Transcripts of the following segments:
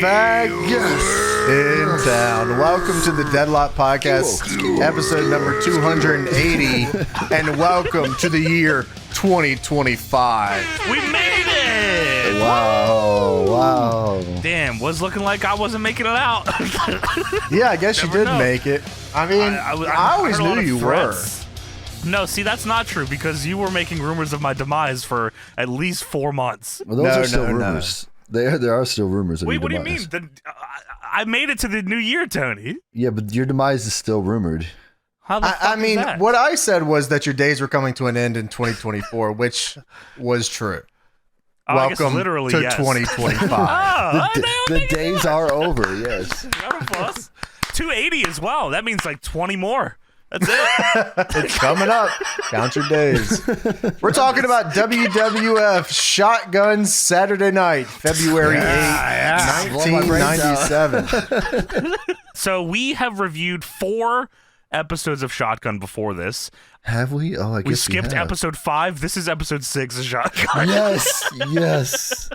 back in town. Welcome to the Deadlock Podcast, episode number 280, and welcome to the year 2025. We made it! Wow. Damn, was looking like I wasn't making it out. Yeah, I guess you did make it. I mean, I always knew you were. No, see, that's not true because you were making rumors of my demise for at least 4 months. Well, those are still rumors. There are still rumors of your demise. Wait, what do you mean? I made it to the new year, Tony. Yeah, but your demise is still rumored. How the fuck I mean, is that? what I said was that your days were coming to an end in 2024, which was true. Welcome literally, to yes. 2025. The days are over, yes. 280 as well. That means like 20 more. That's it. It's coming up. Count your days. We're talking about WWF Shotgun Saturday Night, February 8th, 1997. So we have reviewed 4 episodes of Shotgun before this. Have we? Oh, I guess we skipped episode 5. This is episode 6 of Shotgun. Yes.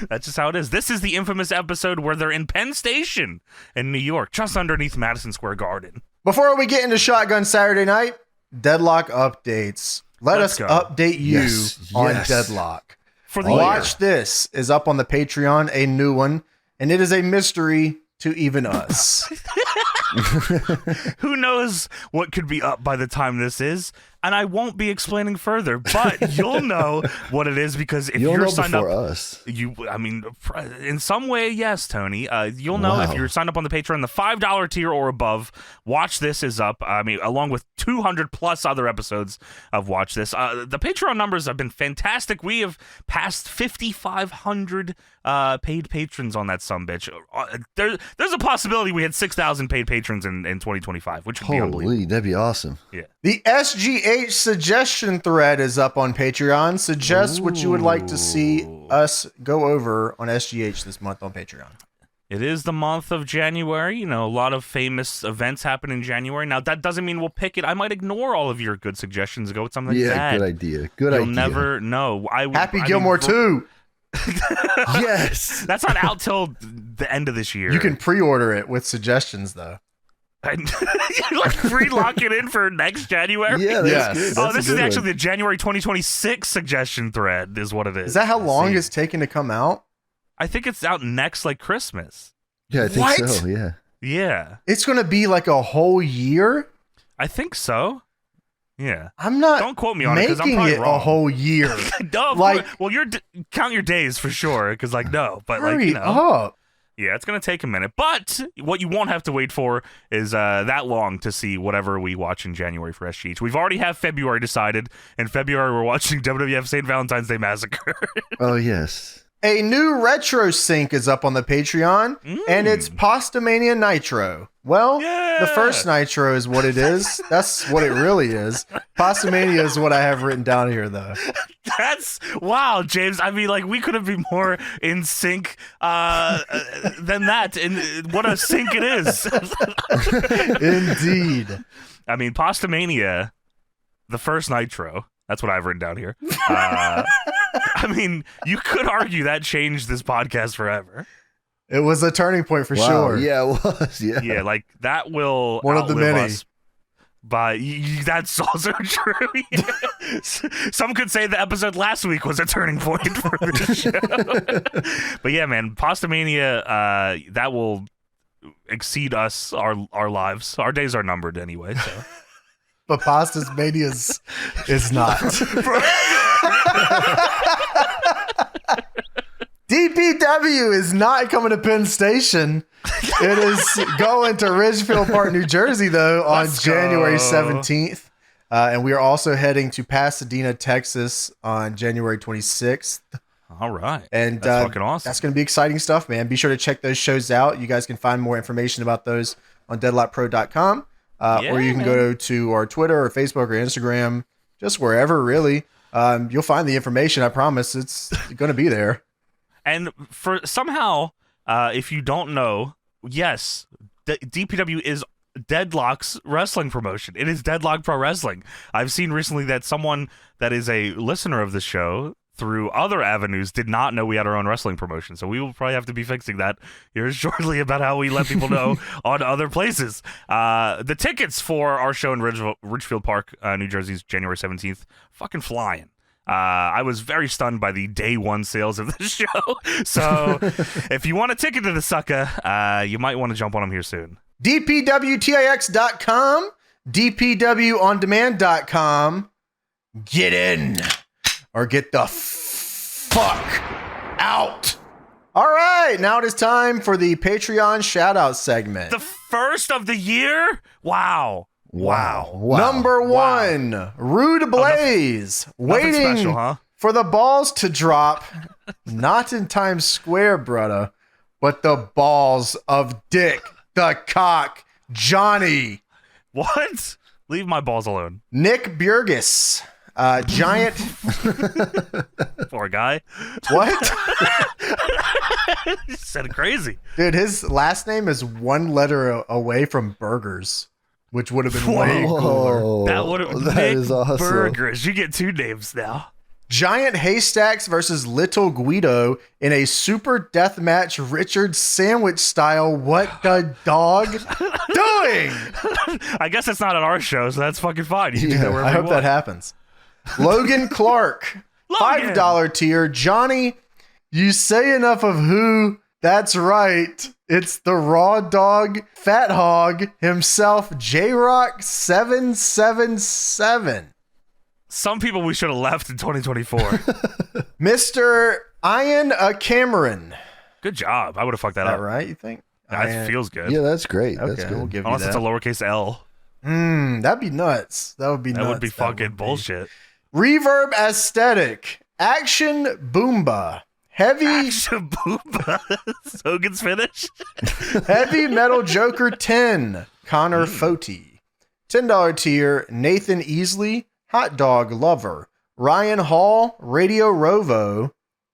That's just how it is. This is the infamous episode where they're in Penn Station in New York, just underneath Madison Square Garden. Before we get into Shotgun Saturday Night, Deadlock updates. Let's update you on Deadlock. For the Watch This is up on the Patreon, a new one, and it is a mystery to even us. Who knows what could be up by the time this is? And I won't be explaining further, but you'll know what it is because if you're signed up, in some way, yes, Tony. You'll know if you're signed up on the Patreon, the $5 tier or above. Watch This is up. I mean, along with 200 plus other episodes of Watch This. The Patreon numbers have been fantastic. We have passed 5,500 paid patrons on that sumbitch. There's a possibility we had 6,000 paid patrons in 2025, which would be unbelievable. Holy, that'd be awesome. Yeah. The SGH suggestion thread is up on Patreon. Suggest what you would like to see us go over on SGH this month on Patreon. It is the month of January. You know, a lot of famous events happen in January. Now, that doesn't mean we'll pick it. I might ignore all of your good suggestions and go with something bad. Yeah, good idea. You'll never know. Happy Gilmore 2. Yes. That's not out till the end of this year. You can pre-order it with suggestions, though. Like pre-lock it in for next January? Yeah, that's good. This is actually the January 2026 suggestion thread is what it is. Is that how long it's taken to come out? I think it's out next, like Christmas. Yeah, I think so, yeah. Yeah. It's going to be like a whole year? I think so. Yeah. I'm not Don't quote me on it because I'm making probably it wrong. a whole year. No, well, count your days for sure because, like, no. But, like, you know. Up. Yeah, it's going to take a minute. But what you won't have to wait for is that long to see whatever we watch in January for SGH. We've already have February decided. In February, we're watching WWF St. Valentine's Day Massacre. Oh, yes. A new retro sync is up on the Patreon, and it's Pastamania Nitro. Well, the first Nitro is what it is. That's what it really is. Pastamania is what I have written down here, though. That's wow, James. I mean, like, we couldn't be more in sync than that. And what a sync it is. Indeed. I mean, Pastamania, the first Nitro. That's what I've written down here. I mean, you could argue that changed this podcast forever. It was a turning point for sure. Yeah, it was. Yeah, like that will one of the many. Us by that's also true. Yeah. Some could say the episode last week was a turning point for this show. But yeah, man, Pastamania, that will exceed us, our lives. Our days are numbered anyway. So. But Pastas Mania's is not. DPW is not coming to Penn Station. It is going to Ridgefield Park, New Jersey, though, on January 17th. And we are also heading to Pasadena, Texas on January 26th. All right. And that's fucking awesome. That's going to be exciting stuff, man. Be sure to check those shows out. You guys can find more information about those on deadlockpro.com. Or you can go to our Twitter or Facebook or Instagram, just wherever, really. You'll find the information. I promise it's going to be there. And for somehow, if you don't know, yes, DPW is Deadlock's wrestling promotion. It is Deadlock Pro Wrestling. I've seen recently that someone that is a listener of the show through other avenues did not know we had our own wrestling promotion. So we will probably have to be fixing that here shortly about how we let people know on other places. The tickets for our show in Ridgefield Park, New Jersey's January 17th, fucking flying. I was very stunned by the day one sales of this show. So if you want a ticket to the sucker, you might want to jump on them here soon. DPWTIX.com, DPWOndemand.com. Get in or get the fuck out. All right, now it is time for the Patreon shout-out segment. The first of the year? Wow. Number one, Rude Blaze, waiting special, huh? for the balls to drop, not in Times Square, brother, but the balls of Dick, the cock, Johnny. What? Leave my balls alone. Nick Burgess, giant. Poor guy. What? You said it crazy. Dude, his last name is one letter away from Burgers, which would have been way cooler. That would have been awesome. Burgers. You get two names now. Giant Haystacks versus Little Guido in a super deathmatch Richard Sandwich style. What the dog doing? I guess it's not at our show, so that's fucking fine. You can do that wherever I you hope want. that happens. Logan Clark, $5 tier. Johnny, you say enough of who? That's right. It's the Raw Dog Fat Hog himself, J-Rock 777. Some people we should have left in 2024. Mr. Ian Cameron. Good job. I would have fucked that Is that up. right, you think? That feels good. Yeah, that's great. Okay, That's good. we'll give you Unless that. it's a lowercase L. That'd be nuts. That would be nuts. That would be fucking bullshit. Reverb Aesthetic. Action Boomba. Heavy Action Boomba. Hogan's finish. Heavy Metal Joker 10. Connor Foti. $10 tier. Nathan Easley. Hot Dog Lover. Ryan Hall. Radio Rovo.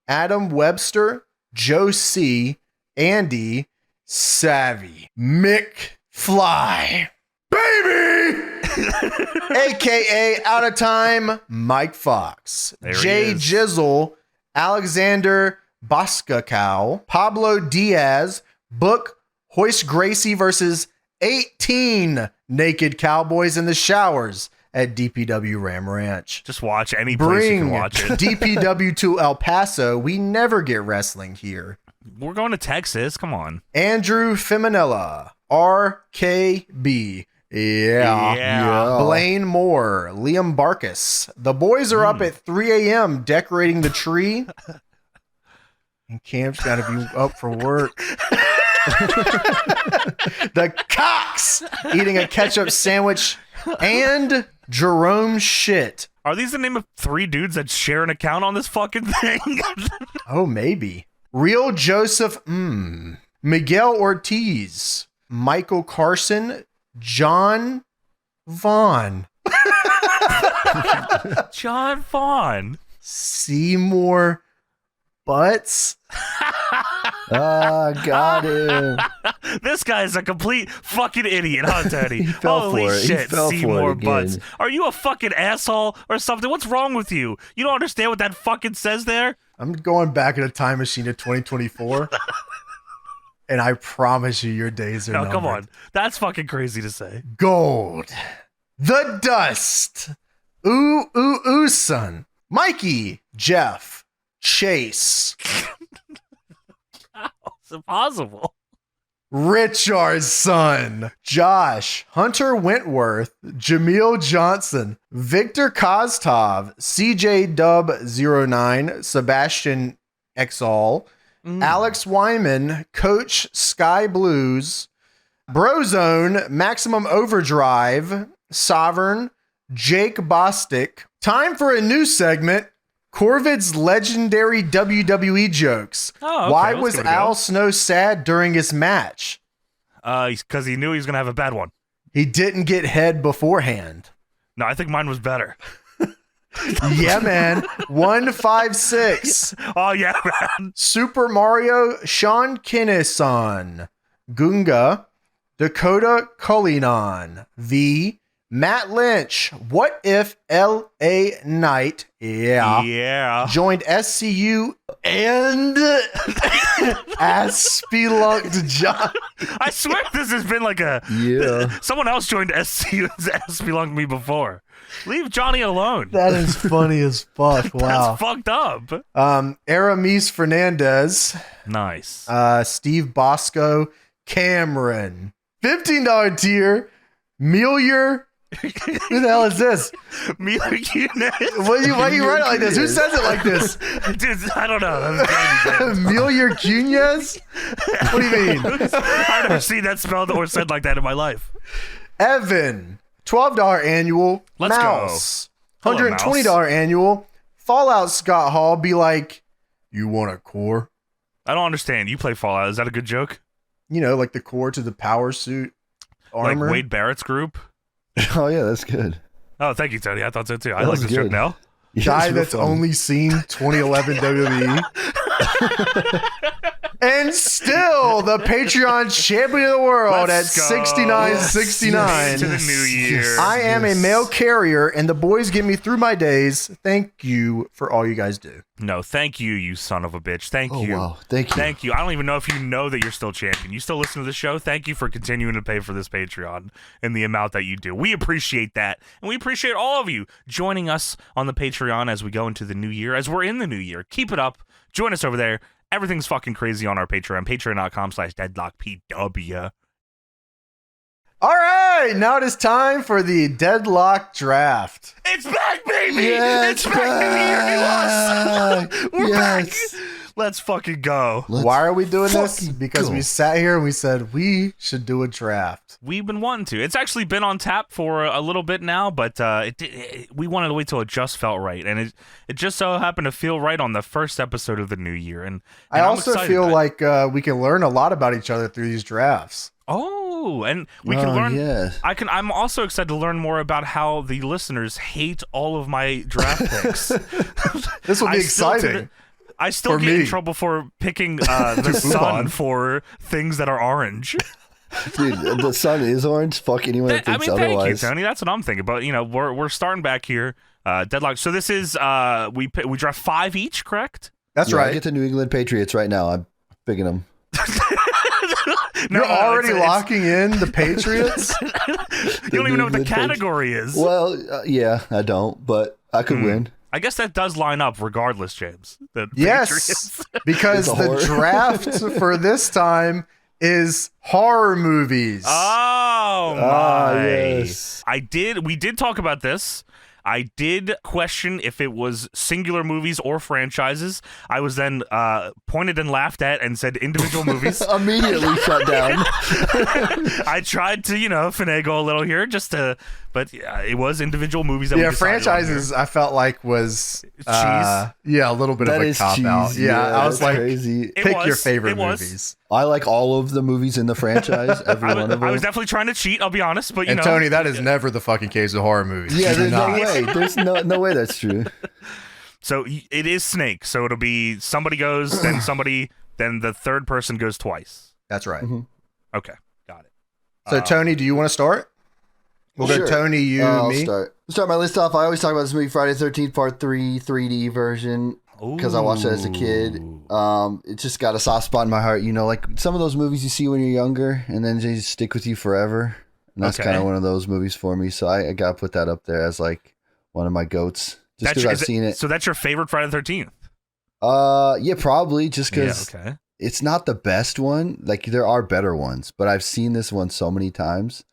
Adam Webster. Joe C. Andy. Savvy. Mick Fly. Baby! AKA Out of Time. Mike Fox. There he Jay is. Jizzle. Alexander Boscacow. Pablo Diaz. Book Hoist Gracie versus 18 naked cowboys in the showers at DPW Ram Ranch. Just watch any place you can Bring watch it. DPW to El Paso. We never get wrestling here. We're going to Texas. Come on. Andrew Feminella. RKB. Yeah. Blaine Moore. Liam Barkus. The boys are up at 3 a.m. decorating the tree. And Cam's got to be up for work. The Cox eating a ketchup sandwich. And Jerome Shit. Are these the name of 3 dudes that share an account on this fucking thing? Oh, maybe. Real Joseph. Miguel Ortiz. Michael Carson. John Vaughn. John Vaughn. Seymour Butts. Got him. This guy is a complete fucking idiot, huh, Tony? He fell Holy for it. He shit, fell for it Seymour again. Butts. Are you a fucking asshole or something? What's wrong with you? You don't understand what that fucking says there? I'm going back in a time machine to 2024. And I promise you, your days are No, numbered. come on. That's fucking crazy to say. Gold. The Dust. Ooh, son. Mikey. Jeff. Chase. It's impossible. Richard's son. Josh. Hunter Wentworth. Jameel Johnson. Victor Koztov. CJ Dub 09. Sebastian Exall. Alex Wyman. Coach Sky Blues. Brozone. Maximum Overdrive. Sovereign. Jake Bostic. Time for a new segment. Corvid's legendary WWE jokes. Oh, okay, Why let's was give it a Al go. Snow sad during his match? Because he knew he was going to have a bad one. He didn't get head beforehand. No, I think mine was better. Yeah, man. 156. Oh, yeah, man. Super Mario Sean Kinison. Gunga. Dakota Culinon. V. Matt Lynch, what if L.A. Knight, joined SCU and Spelunked John? I swear this has been like someone else joined SCU and Spelunked me before. Leave Johnny alone. That is funny as fuck. Wow. That's fucked up. Aramis Fernandez. Nice. Steve Bosco Cameron. $15 tier. Melior. Who the hell is this? Why you write it like this? Who says it like this? Dude, I don't know. Melior Cunez? What do you mean? I've never seen that spelled or said like that in my life. Evan, $12 annual. Let's Mouse, go. Hello, $120 Mouse. annual. Fallout Scott Hall be like, you want a core? I don't understand. You play Fallout. Is that a good joke? You know, like the core to the power suit armor. Like Wade Barrett's group? Oh, yeah, that's good. Oh, thank you, Tony. I thought so too. I like this joke now. Guy that's only seen 2011 WWE. And still the Patreon champion of the world at 69.69. To the new year. I am a mail carrier, and the boys get me through my days. Thank you for all you guys do. No, thank you, you son of a bitch. Thank you. Wow. Thank you. Thank you. I don't even know if you know that you're still champion. You still listen to the show? Thank you for continuing to pay for this Patreon in the amount that you do. We appreciate that. And we appreciate all of you joining us on the Patreon as we go into the new year, as we're in the new year. Keep it up. Join us over there. Everything's fucking crazy on our Patreon. Patreon.com/DeadlockPW. All right, now it is time for the Deadlock Draft. It's back, baby! Yeah, it's back! We're back! Let's fucking go. Why are we doing this? fucking Because go. we sat here and we said we should do a draft. We've been wanting to. It's actually been on tap for a little bit now, but we wanted to wait till it just felt right, and it just so happened to feel right on the first episode of the new year. And I I'm also excited feel about it. like we can learn a lot about each other through these drafts. Oh, and we can learn. Yes. I'm also excited to learn more about how the listeners hate all of my draft picks. This will be exciting. I still for get in me. trouble for picking the sun for things that are orange. Dude, the sun is orange. Fuck anyone that thinks thank you, otherwise. Tony. That's what I'm thinking. But we're starting back here. Deadlock. So this is we draft 5 each, correct? That's Yeah, I right. get the New England Patriots right now. I'm picking them. You're already locking in the Patriots? You don't even know what the New England category is. Well, yeah, I don't, but I could win. I guess that does line up regardless, James. The Yes, Patriots. because It's a the horror. draft for this time is horror movies. Oh my! yes. We did talk about this. I did question if it was singular movies or franchises. I was then pointed and laughed at and said individual movies. Immediately shut down. I tried to, finagle a little here but it was individual movies that we decided on franchises here. I felt like was Cheese? Yeah, a little bit That of a is cop out. cheese. Yeah, I was that's like, crazy. pick your was. favorite It was. movies. I like all of the movies in the franchise. Every one of them. I was definitely trying to cheat, I'll be honest, but And Tony, that is never the fucking case of horror movies. yeah, You do there's no not. way. There's no way that's true. So it is Snake. So it'll be somebody goes, then somebody, then the third person goes twice. That's right. Mhm. Okay, got it. So Tony, do you want to start? We'll go Sure. Tony, you, I'll me. start my list off. I always talk about this movie, Friday the 13th Part 3 3D version, because I watched it as a kid. It just got a soft spot in my heart. Like some of those movies you see when you're younger, and then they just stick with you forever. And that's Okay. kind of one of those movies for me. So I got to put that up there as like one of my goats, just because I've seen it. So that's your favorite Friday the 13th? Yeah, probably just because okay. it's not the best one. Like there are better ones, but I've seen this one so many times.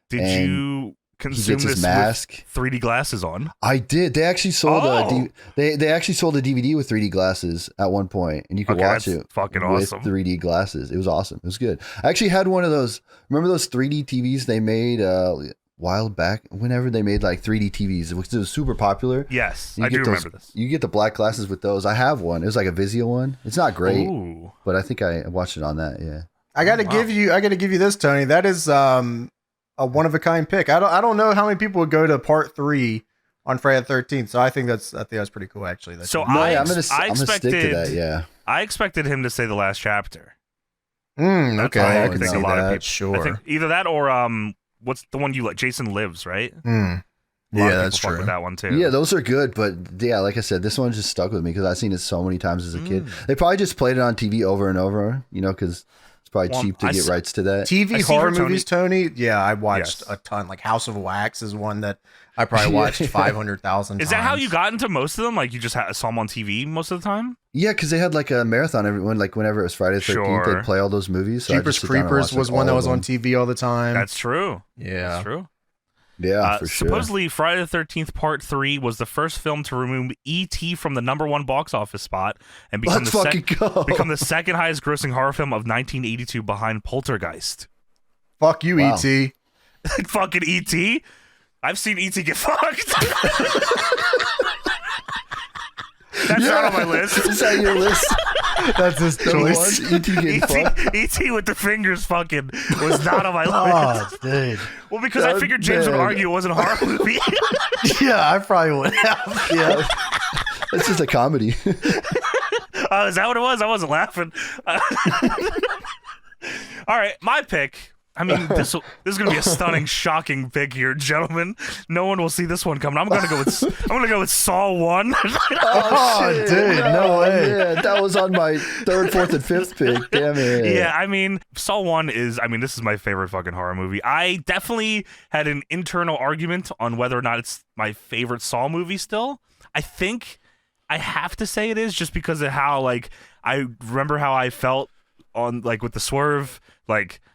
Did And you consume he gets his this mask. with 3D glasses on? I did. They actually sold Oh. they actually sold a DVD with 3D glasses at one point, and you could Okay, watch that's it fucking with awesome. 3D glasses. It was awesome. It was good. I actually had one of those. Remember those 3D TVs they made a while back? Whenever they made like 3D TVs, it was super popular. Yes, You I do get remember this. You get the black glasses with those. I have one. It was like a Vizio one. It's not great, Ooh. but I think I watched it on that. Yeah. I got to Wow. give you this, Tony. That is a one of a kind pick. I don't know how many people would go to part 3 on Friday the 13th. So I think that's pretty cool actually. So No, I yeah, I'm gonna expected stick to that. Yeah. I expected him to say the last chapter. Okay, I I can can see see that. that. I Sure. think either that or what's the one you like? Jason Lives, right? Yeah, that's true. With that one too. Yeah, those are good, but yeah, like I said, this one just stuck with me because I've seen it so many times as a kid. They probably just played it on TV over and over, because it's probably cheap to get rights to that. TV horror movies, Tony. Yeah, I watched a ton. Like House of Wax is one that I probably watched 500,000 times. Is that how you got into most of them? Like you just saw them on TV most of the time? Yeah, because they had like a marathon everyone. Like whenever it was Friday the 13th, they'd play all those movies. So Jeepers Creepers was one that was on TV all the time. That's true. Yeah, that's true. Yeah, for sure. Supposedly, Friday the 13th Part 3 was the first film to remove E.T. from the #1 box office spot and become the second highest grossing horror film of 1982 behind Poltergeist. Fuck you, E.T. Fucking E.T.? I've seen E.T. get fucked. That's not on my list. Is that your list? That's his choice. E.T. with the fingers fucking was not on my list. Oh, dude. Well, because I figured James would argue it wasn't a horror movie. Yeah, I probably would have. Yeah. It's just a comedy. Is that what it was? I wasn't laughing. All right, my pick. I mean, this is gonna be a stunning, shocking pick here, gentlemen. No one will see this one coming. I'm gonna go with Saw 1. Oh, dude, no way. Yeah, that was on my 3rd, 4th, and 5th pick. Damn it. Yeah, I mean, Saw 1 is. I mean, this is my favorite fucking horror movie. I definitely had an internal argument on whether or not it's my favorite Saw movie. Still, I think I have to say it is, just because of how I remember how I felt on with the swerve.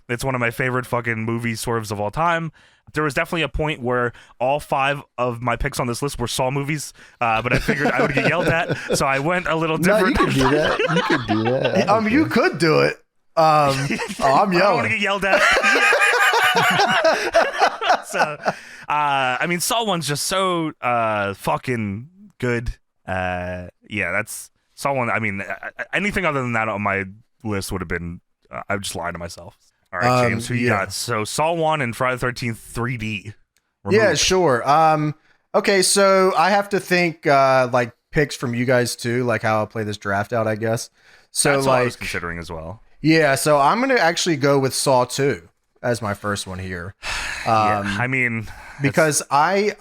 It's one of my favorite fucking movie swerves of all time. There was definitely a point where all 5 of my picks on this list were Saw movies, but I figured I would get yelled at, so I went a little different. No, you could do that. You could do that. You could do it. I'm yelling. I don't want to get yelled at. So, I mean, Saw 1's just so fucking good. That's Saw 1. I mean, anything other than that on my list would have been. I would just lie to myself. All right, James, who you got? So Saw 1 and Friday the 13th 3D. Removed. Yeah, sure. Okay, so I have to think picks from you guys too, like how I'll play this draft out, I guess. So that's what I was considering as well. Yeah, so I'm gonna actually go with Saw 2 as my first one here. I mean, because I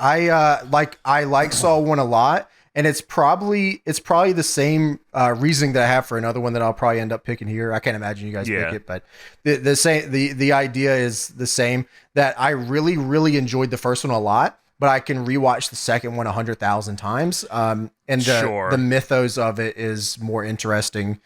like Saw 1 a lot. And it's probably the same reasoning that I have for another one that I'll probably end up picking here. I can't imagine you guys pick it, but the idea is the same. That I really, really enjoyed the first one a lot, but I can rewatch the second one 100,000 times. And the mythos of it is more interesting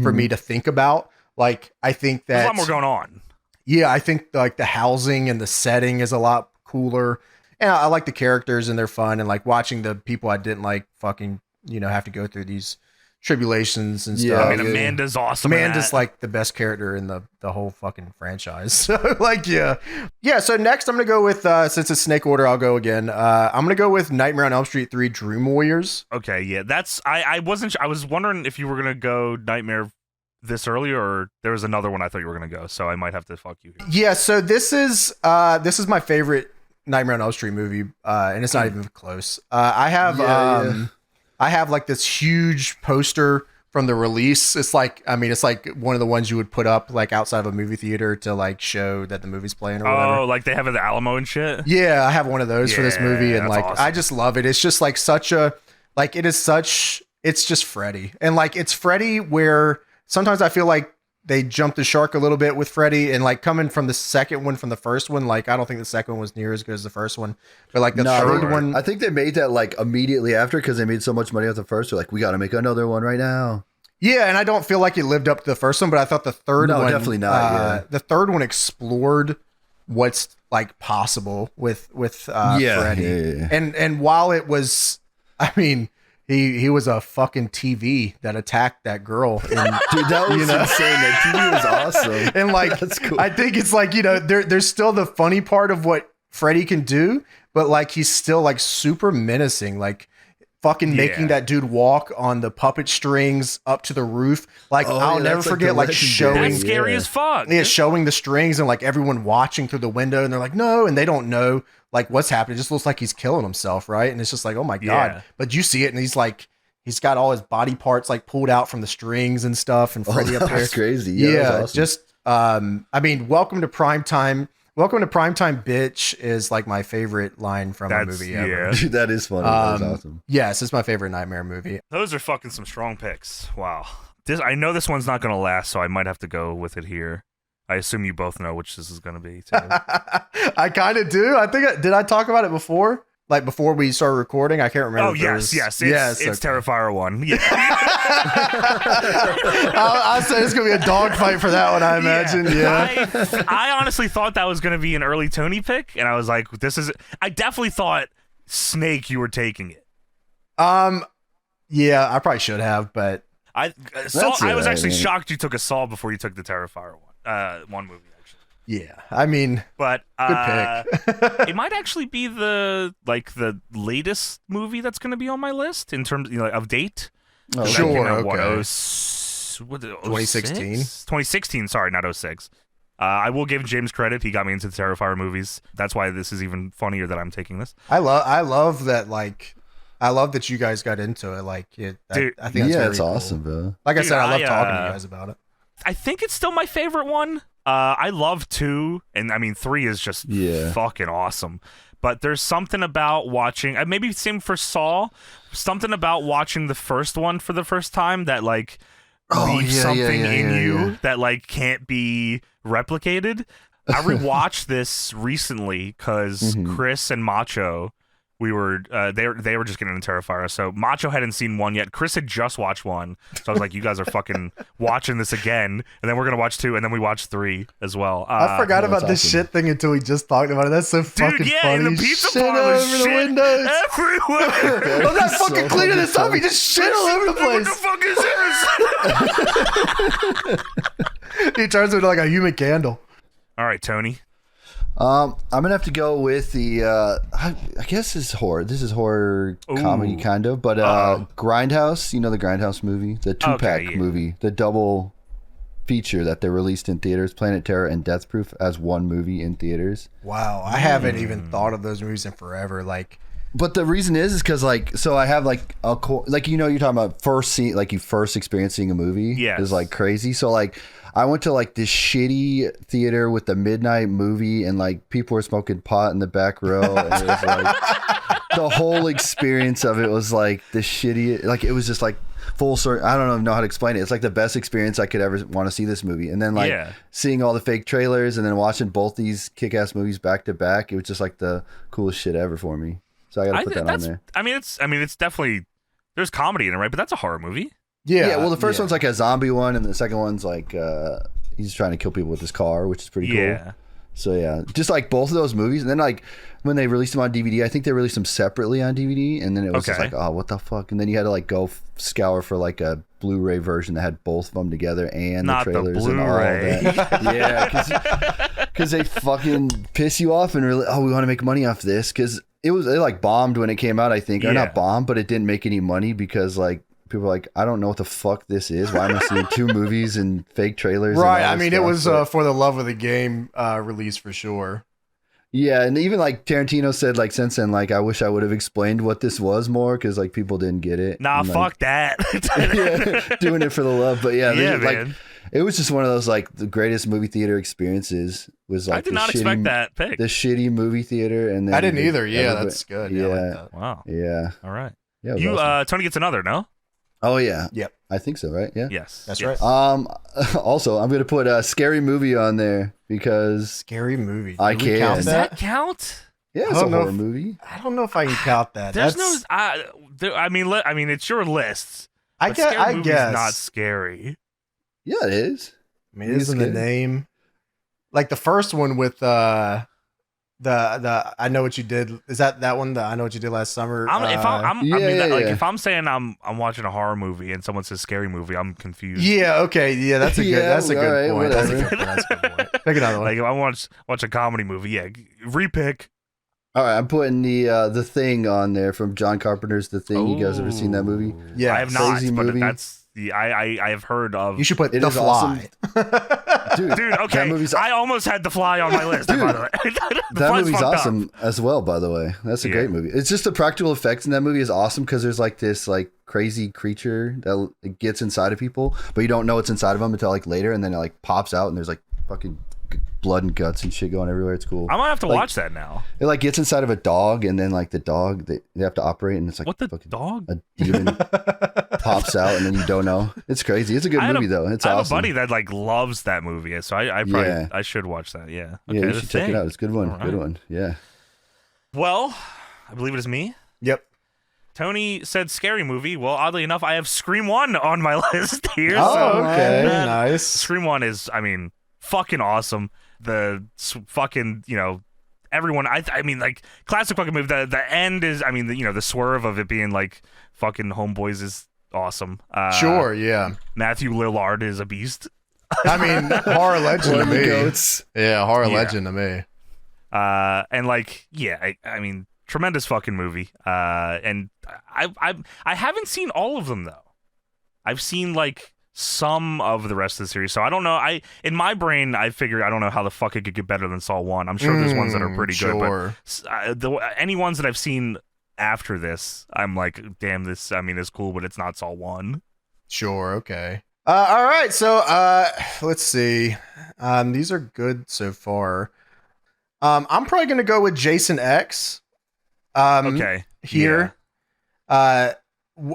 for me to think about. Like, I think that there's a lot more going on. Yeah, I think the housing and the setting is a lot cooler. And I like the characters and they're fun, and watching the people I didn't like fucking, have to go through these tribulations and stuff. I mean, Amanda's awesome. Amanda's the best character in the whole fucking franchise. So yeah. So next I'm gonna go with since it's snake order, I'll go again. I'm gonna go with Nightmare on Elm Street 3 Dream Warriors. Okay, yeah, that's I was wondering if you were gonna go Nightmare this early, or there was another one I thought you were gonna go. So I might have to fuck you here. Yeah. So this is my favorite Nightmare on Elm Street movie, and it's not even close. I have this huge poster from the release. It's it's one of the ones you would put up outside of a movie theater to show that the movie's playing or whatever. Oh, like they have at the Alamo and shit. Yeah, I have one of those for this movie, and awesome. I just love it. It's just such a it's just Freddy, and it's Freddy where sometimes I feel like they jumped the shark a little bit with Freddy, and coming from the second one from the first one, I don't think the second one was near as good as the first one, but the third one, I think they made that immediately after because they made so much money off the first. They're we got to make another one right now. Yeah, and I don't feel like it lived up to the first one, but I thought the third one definitely not. The third one explored what's possible with Freddy, yeah. And while it was, I mean. He was a fucking TV that attacked that girl. And, dude, that was insane. That TV was awesome. And that's cool. I think it's there's still the funny part of what Freddy can do, but he's still super menacing. Making that dude walk on the puppet strings up to the roof. I'll never forget showing. That's scary as fuck. Yeah, showing the strings and everyone watching through the window, and they're no, and they don't know what's happening. It just looks like he's killing himself, right? And it's just oh my god. Yeah. But you see it, and he's got all his body parts pulled out from the strings and stuff, and Freddy up there. That's crazy. Yeah, awesome. just I mean, welcome to prime time. Welcome to Primetime Bitch is like my favorite line from a movie ever. Yeah. Dude, that is funny. That is awesome. Yes, it's my favorite Nightmare movie. Those are fucking some strong picks. Wow. I know this one's not going to last, so I might have to go with it here. I assume you both know which this is going to be, too. I kind of do. Did I talk about it before? Like before we started recording? I can't remember. Oh, yes. It's okay. Terrifier 1. Yeah. I'll say it's going to be a dogfight for that one, I imagine. Yeah. I honestly thought that was going to be an early Tony pick, and I was like, I definitely thought Snake, you were taking it. Yeah, I probably should have, but I was actually shocked you took a Saw before you took the Terrifier one movie. Yeah, I mean, but good pick. It might actually be the latest movie that's going to be on my list in terms of date. Oh, sure, okay. 2016? 2016, sorry, not 06. I will give James credit. He got me into the Terrifier movies. That's why this is even funnier that I'm taking this. I love that. I love that you guys got into it. Dude, I think that's cool. Awesome, bro. Like I said, I love talking to you guys about it. I think it's still my favorite one. I love 2, and I mean 3 is just fucking awesome. But there's something about watching, maybe same for Saw, something about watching the first one for the first time that leaves something in you that can't be replicated. I rewatched this recently because Chris and Macho, we were they were just getting into Terrifier. So Macho hadn't seen 1 yet. Chris had just watched 1. So I was like, you guys are fucking watching this again. And then we're going to watch 2, and then we watched 3 as well. I forgot about this shit thing until we just talked about it. That's so fucking funny. In the pizza shit parlor, all over the windows. Everywhere. I'm not fucking cleaning this up. He just shit all over the place. What the fuck is this? He turns into like a human candle. All right, Tony. I'm gonna have to go with the I guess it's horror. This is horror comedy kind of, but Grindhouse. You know the Grindhouse movie, the 2-pack movie, the double feature that they released in theaters, Planet Terror and Death Proof as one movie in theaters. Wow, I haven't even thought of those movies in forever. But the reason is because so I have you're talking about first scene, you first experiencing a movie is crazy. So I went to this shitty theater with the midnight movie, and people were smoking pot in the back row, and it was the whole experience of it was the shitty, it was just full circle. I don't know how to explain it. It's the best experience I could ever want to see this movie, and then seeing all the fake trailers, and then watching both these kick-ass movies back to back. It was just the coolest shit ever for me. So I gotta put that on there. I mean, it's definitely, there's comedy in it, right? But that's a horror movie. Yeah. Well, the first one's a zombie one, and the second one's he's trying to kill people with his car, which is pretty cool. Yeah. So yeah, just both of those movies, and then when they released them on DVD, I think they released them separately on DVD, and then it was just oh, what the fuck, and then you had to go scour for a Blu-ray version that had both of them together and not the trailers the and all that. Yeah, because they fucking piss you off and really, we want to make money off this because they bombed when it came out, I think, or not bombed, but it didn't make any money because people were I don't know what the fuck this is. Why am I seeing 2 movies and fake trailers? Right. I mean, it was for the love of the game release for sure. Yeah, and even Tarantino said since then I wish I would have explained what this was more because people didn't get it. Nah, and, fuck that. Doing it for the love, but man. It was just one of those the greatest movie theater experiences. Was I did not expect that pick. The shitty movie theater, and then I didn't either. Yeah, that's good. Yeah. That. Wow. Yeah. All right. Yeah. You awesome. Tony gets another, no? Oh yeah. Yep. I think so, right? Yeah. Yes. That's right. Also, I'm gonna put a Scary Movie on there because Scary Movie. I can. Does that count? Yeah, it's a horror movie. I don't know if I can count that. There's I mean, it's your list. I guess not scary. Yeah, it is. I mean, isn't the name the first one with the I Know What You Did? Is that one? The I Know What You Did Last Summer? If I'm saying I'm watching a horror movie and someone says scary movie, I'm confused. Yeah. Okay. Yeah. That's a good point. That's a good point. Pick another one. If I watch a comedy movie, repick. All right, I'm putting the Thing on there from John Carpenter's The Thing. You guys ever seen that movie? Yeah, I have not. But that's I have heard of. You should put The Fly. Dude, okay. I almost had The Fly on my list, dude, by the way. That movie's awesome as well, by the way. That's a great movie. It's just the practical effects in that movie is awesome because there's this crazy creature that gets inside of people, but you don't know it's inside of them until later, and then it pops out, and there's fucking blood and guts and shit going everywhere. It's cool. I'm gonna have to watch that now. It like gets inside of a dog, and then like the dog they have to operate, and it's like what the dog? A demon pops out, and then you don't know. It's crazy. It's a good movie though. It's awesome. I have a buddy that like loves that movie, so I probably I should watch that. Yeah. Okay, yeah, you should check it out. It's a good one. Right. Good one. Yeah. Well, I believe it is me. Yep. Tony said scary movie. Well, oddly enough, I have Scream 1 on my list here. Oh, okay. Nice. Scream 1 is, I mean, fucking awesome. The fucking, everyone, I mean, like, classic fucking movie. The end is, I mean, the swerve of it being, like, fucking Homeboys is awesome. Sure, yeah. Matthew Lillard is a beast. I mean, horror legend to me. Goats. Yeah, horror legend to me. And, like, yeah, I mean, tremendous fucking movie. And I haven't seen all of them though. I've seen like some of the rest of the series, so I don't know. In my brain, I figure I don't know how the fuck it could get better than Saw 1. I'm sure there's ones that are pretty good, but any ones that I've seen after this, I'm like, damn, this. I mean, it's cool, but it's not Saw 1. Sure, okay. All right, so let's see. These are good so far. I'm probably gonna go with Jason X. Okay. Here. Yeah.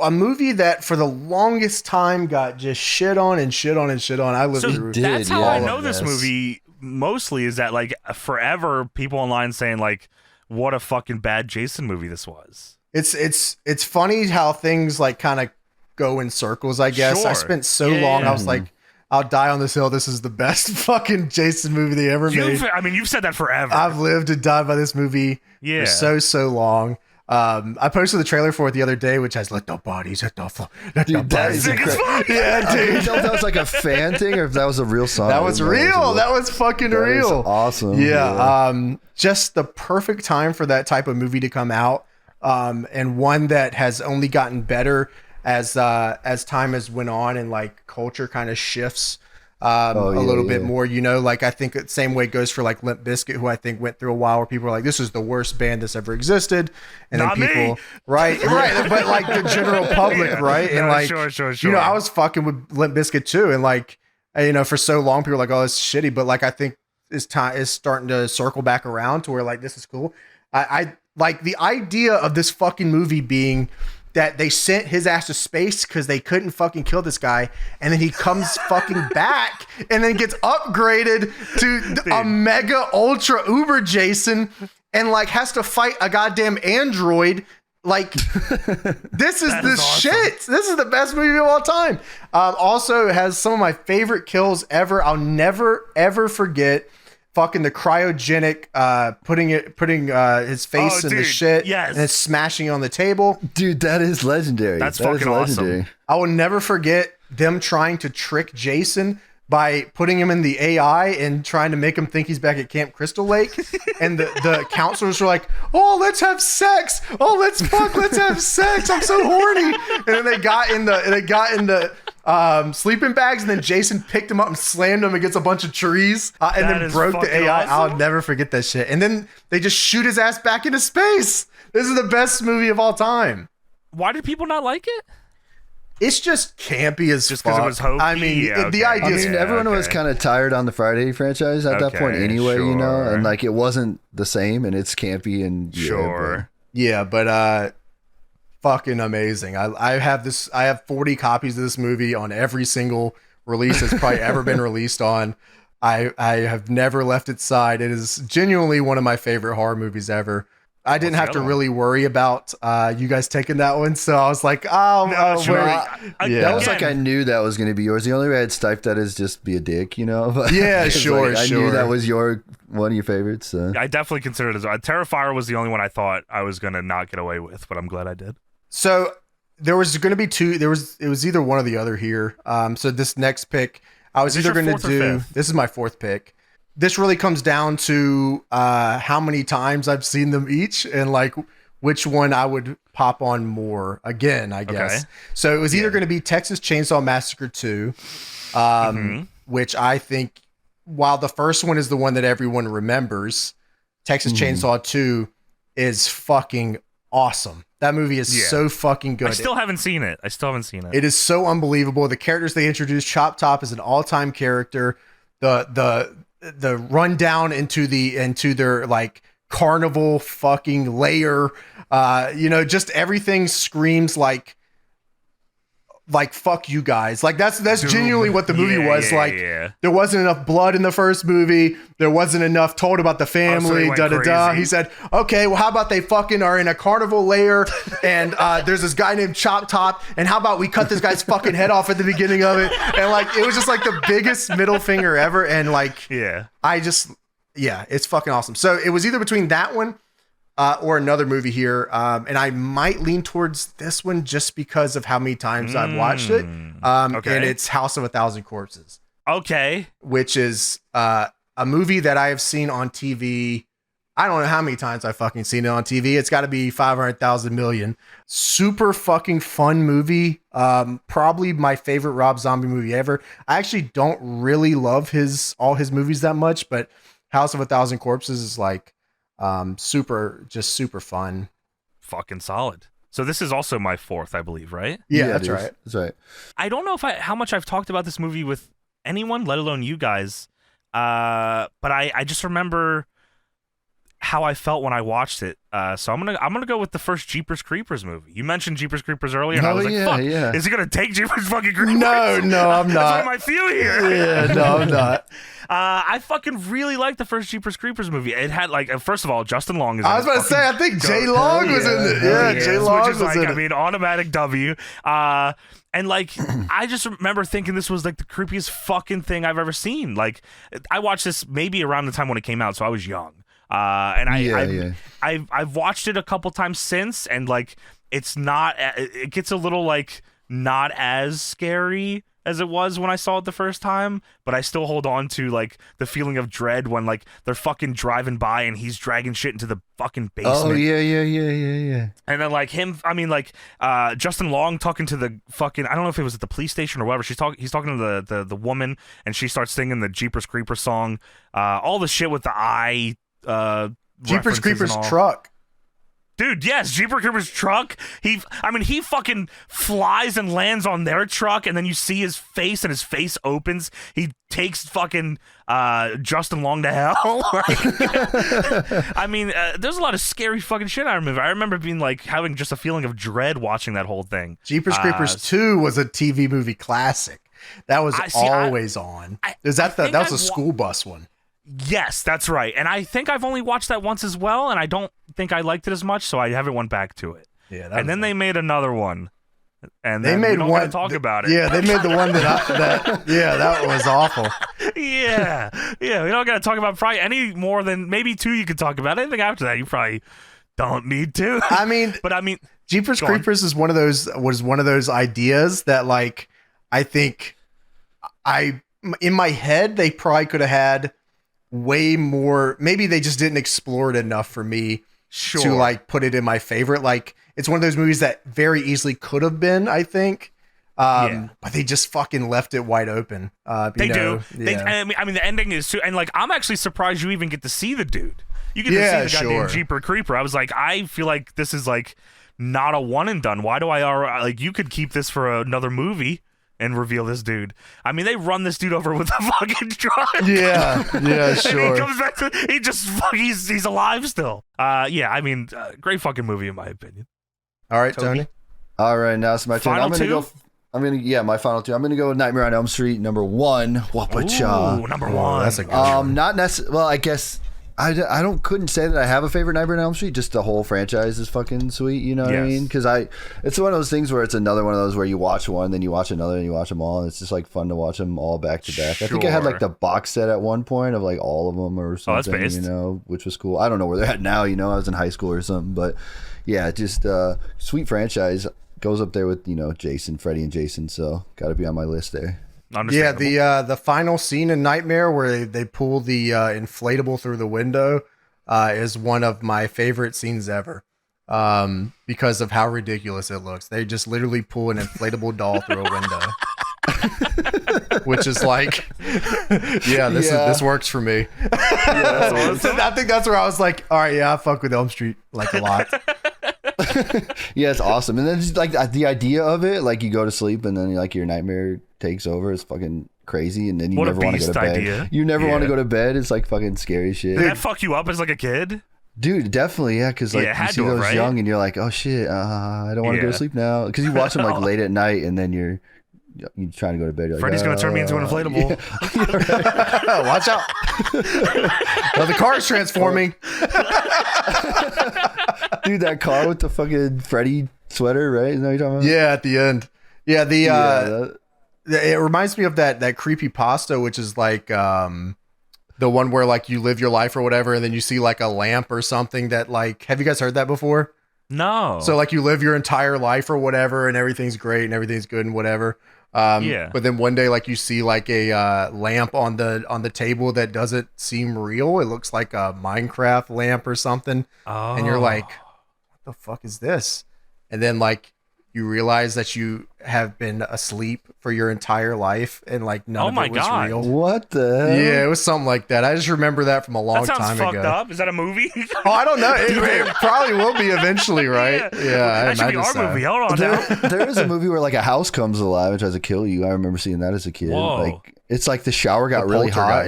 A movie that for the longest time got just shit on and shit on and shit on. I lived through. That's how I know this movie mostly is that like forever people online saying like what a fucking bad Jason movie this was. It's funny how things like kind of go in circles, I guess. Sure. I spent so long I was like, I'll die on this hill. This is the best fucking Jason movie they ever made. I mean, you've said that forever. I've lived and died by this movie for so long. I posted the trailer for it the other day, which has let the bodies hit the floor. Dude, that is incredible. Yeah, dude. I didn't know if that was like a fan thing or if that was a real song. That was real. That was fucking real. Awesome. Yeah. Just the perfect time for that type of movie to come out. And one that has only gotten better as time has went on and like culture kind of shifts a little bit more, like I think the same way it goes for like Limp Bizkit, who I think went through a while where people are like, this is the worst band that's ever existed. And Not then people, me. right. But like the general public, right. And like, sure. I was fucking with Limp Bizkit too. And like, for so long people were like, oh, it's shitty. But like, I think it's starting to circle back around to where like, this is cool. I like the idea of this fucking movie being that they sent his ass to space because they couldn't fucking kill this guy, and then he comes fucking back and then gets upgraded to a mega ultra uber Jason and like has to fight a goddamn android. Like this is the awesome shit. This is the best movie of all time. Also has some of my favorite kills ever. I'll never ever forget fucking the cryogenic, putting his face in the shit, and it's smashing on the table. Dude, that is legendary. That's fucking awesome. I will never forget them trying to trick Jason by putting him in the AI and trying to make him think he's back at Camp Crystal Lake. And the counselors were like, oh, let's have sex. Oh, let's have sex. I'm so horny. And then they got in the sleeping bags, and then Jason picked him up and slammed him against a bunch of trees and then broke the AI. Awesome. I'll never forget that shit. And then they just shoot his ass back into space. This is the best movie of all time. Why did people not like it? It's just campy as just because it was hokey. I mean, the idea is everyone was kind of tired on the Friday franchise at that point anyway, and like it wasn't the same, and it's campy and but fucking amazing. I have 40 copies of this movie on every single release that's probably ever been released on. I have never left its side. It is genuinely one of my favorite horror movies ever. I didn't have to really worry about you guys taking that one, so I was like, that was like I knew that was going to be yours. The only way I'd stifle that is just be a dick, But yeah, sure. I knew that was one of your favorites. So. I definitely considered it. Terrifier was the only one I thought I was going to not get away with, but I'm glad I did. So there was going to be two. It was either one or the other here. So this next pick, I was either going to do. This is my fourth pick. This really comes down to how many times I've seen them each and like which one I would pop on more again, I guess. Okay. So it was either going to be Texas Chainsaw Massacre 2, which I think while the first one is the one that everyone remembers, Texas Chainsaw 2 is fucking awesome. That movie is so fucking good. I still haven't seen it. It is so unbelievable. The characters they introduced, Chop Top is an all-time character. The the rundown into their like carnival fucking lair, just everything screams like fuck you guys. Like that's genuinely what the movie was. There wasn't enough blood in the first movie. There wasn't enough told about the family. He said, okay, well, how about they fucking are in a carnival lair and there's this guy named Chop Top, and how about we cut this guy's fucking head off at the beginning of it? And like it was just like the biggest middle finger ever. And like it's fucking awesome. So it was either between that one or another movie here. And I might lean towards this one just because of how many times I've watched it. And it's House of a Thousand Corpses. Okay. Which is a movie that I have seen on TV. I don't know how many times I've fucking seen it on TV. It's got to be 500,000 million. Super fucking fun movie. Probably my favorite Rob Zombie movie ever. I actually don't really love all his movies that much, but House of a Thousand Corpses is like, super fun. Fucking solid. So this is also my fourth, I believe, right? Yeah, that's right. That's right. I don't know how much I've talked about this movie with anyone, let alone you guys. But I just remember how I felt when I watched it. So I'm gonna go with the first Jeepers Creepers movie. You mentioned Jeepers Creepers earlier, and I was like, "Fuck, is he gonna take Jeepers fucking Creepers?" No, I'm not. That's what I feel here. Yeah, no, I'm not. I fucking really liked the first Jeepers Creepers movie. It had like, first of all, Justin Long is in it. I was about to say, I think Jay Long was in it. Yeah, Jay Long was in it. I mean, automatic W. And like, I just remember thinking this was like the creepiest fucking thing I've ever seen. Like, I watched this maybe around the time when it came out, so I was young. And I've watched it a couple times since, and like, it gets a little like not as scary as it was when I saw it the first time, but I still hold on to like the feeling of dread when like they're fucking driving by and he's dragging shit into the fucking basement. Oh yeah. And then like him, I mean like Justin Long talking to the fucking, I don't know if it was at the police station or whatever. He's talking to the woman, and she starts singing the Jeepers Creepers song. All the shit with the eye. Jeepers Creepers truck. Dude, yes, Jeepers Creepers truck. He fucking flies and lands on their truck, and then you see his face, and his face opens. He takes fucking Justin Long to hell. I mean, there's a lot of scary fucking shit I remember. I remember being like having just a feeling of dread watching that whole thing. Jeepers Creepers 2 was a TV movie classic. That was always on. That was a school bus one. Yes, that's right. And I think I've only watched that once as well, and I don't think I liked it as much, so I haven't went back to it. Yeah, and then they made another one, and they made one to talk about it. Yeah, they made the one that was awful. Yeah, we don't got to talk about probably any more than maybe 2 you could talk about. Anything after that, you probably don't need to. I mean, Jeepers Creepers was one of those ideas that like I think in my head they probably could have had way more. Maybe they just didn't explore it enough for me to like put it in my favorite. Like it's one of those movies that very easily could have been, I think, but they just fucking left it wide open. They do. I mean, the ending is too, and like I'm actually surprised you even get to see the dude. You get to see the goddamn Jeeper Creeper. I was like, I feel like this is like not a one and done. Why do I like? You could keep this for another movie and reveal this dude. I mean, they run this dude over with a fucking truck. Yeah, sure. And he comes back to, he's alive still. I mean, great fucking movie in my opinion. All right, Tony. All right, now it's my turn. My final two. I'm gonna go with Nightmare on Elm Street number 1. Wappa-cha. Ooh, number 1. That's a good one. Not necessarily. Well, I guess I couldn't say that I have a favorite Nightmare on Elm Street. Just the whole franchise is fucking sweet. You know what I mean? Because it's one of those things where it's another one of those where you watch one, then you watch another, and you watch them all, and it's just like fun to watch them all back to back. I think I had like the box set at one point of like all of them or something. That's based. You know, which was cool. I don't know where they're at now. You know, I was in high school or something, but yeah, just sweet franchise. Goes up there with Jason, Freddy, and Jason. So got to be on my list there. Yeah, the final scene in Nightmare where they pull the inflatable through the window is one of my favorite scenes ever, because of how ridiculous it looks. They just literally pull an inflatable doll through a window, which is like, this works for me. Yeah, I think that's where I was like, all right, I fuck with Elm Street like a lot. Yeah, it's awesome. And then just like the idea of it, like you go to sleep and then like your nightmare takes over, is fucking crazy, and then you What a never want to go to bed. idea. You never want to go to bed. It's like fucking scary shit. Did that fuck you up as like a kid? Dude, definitely, yeah, because like you see those young and you're like, oh shit, I don't want to go to sleep now, because you watch them like late at night and then you're trying to go to bed. You're like, Freddy's gonna turn me into an inflatable. Yeah. Watch out! Oh, the car's transforming. Dude, that car with the fucking Freddy sweater, right? Is that what you're talking about? Yeah, at the end. Yeah, it reminds me of that creepy pasta, which is like the one where like you live your life or whatever, and then you see like a lamp or something that like, have you guys heard that before? No. So like you live your entire life or whatever, and everything's great and everything's good and whatever. But then one day like you see like a lamp on the table that doesn't seem real. It looks like a Minecraft lamp or something. Oh. And you're like, what the fuck is this? And then like you realize that you have been asleep for your entire life and like none of it was real. What the hell? Yeah, it was something like that. I just remember that from a long time ago. That sounds fucked up. Is that a movie? Oh, I don't know. It probably will be eventually, right? Yeah, that should be our movie. Hold on now. There is a movie where like a house comes alive and tries to kill you. I remember seeing that as a kid. Whoa. Like it's like the shower got really hot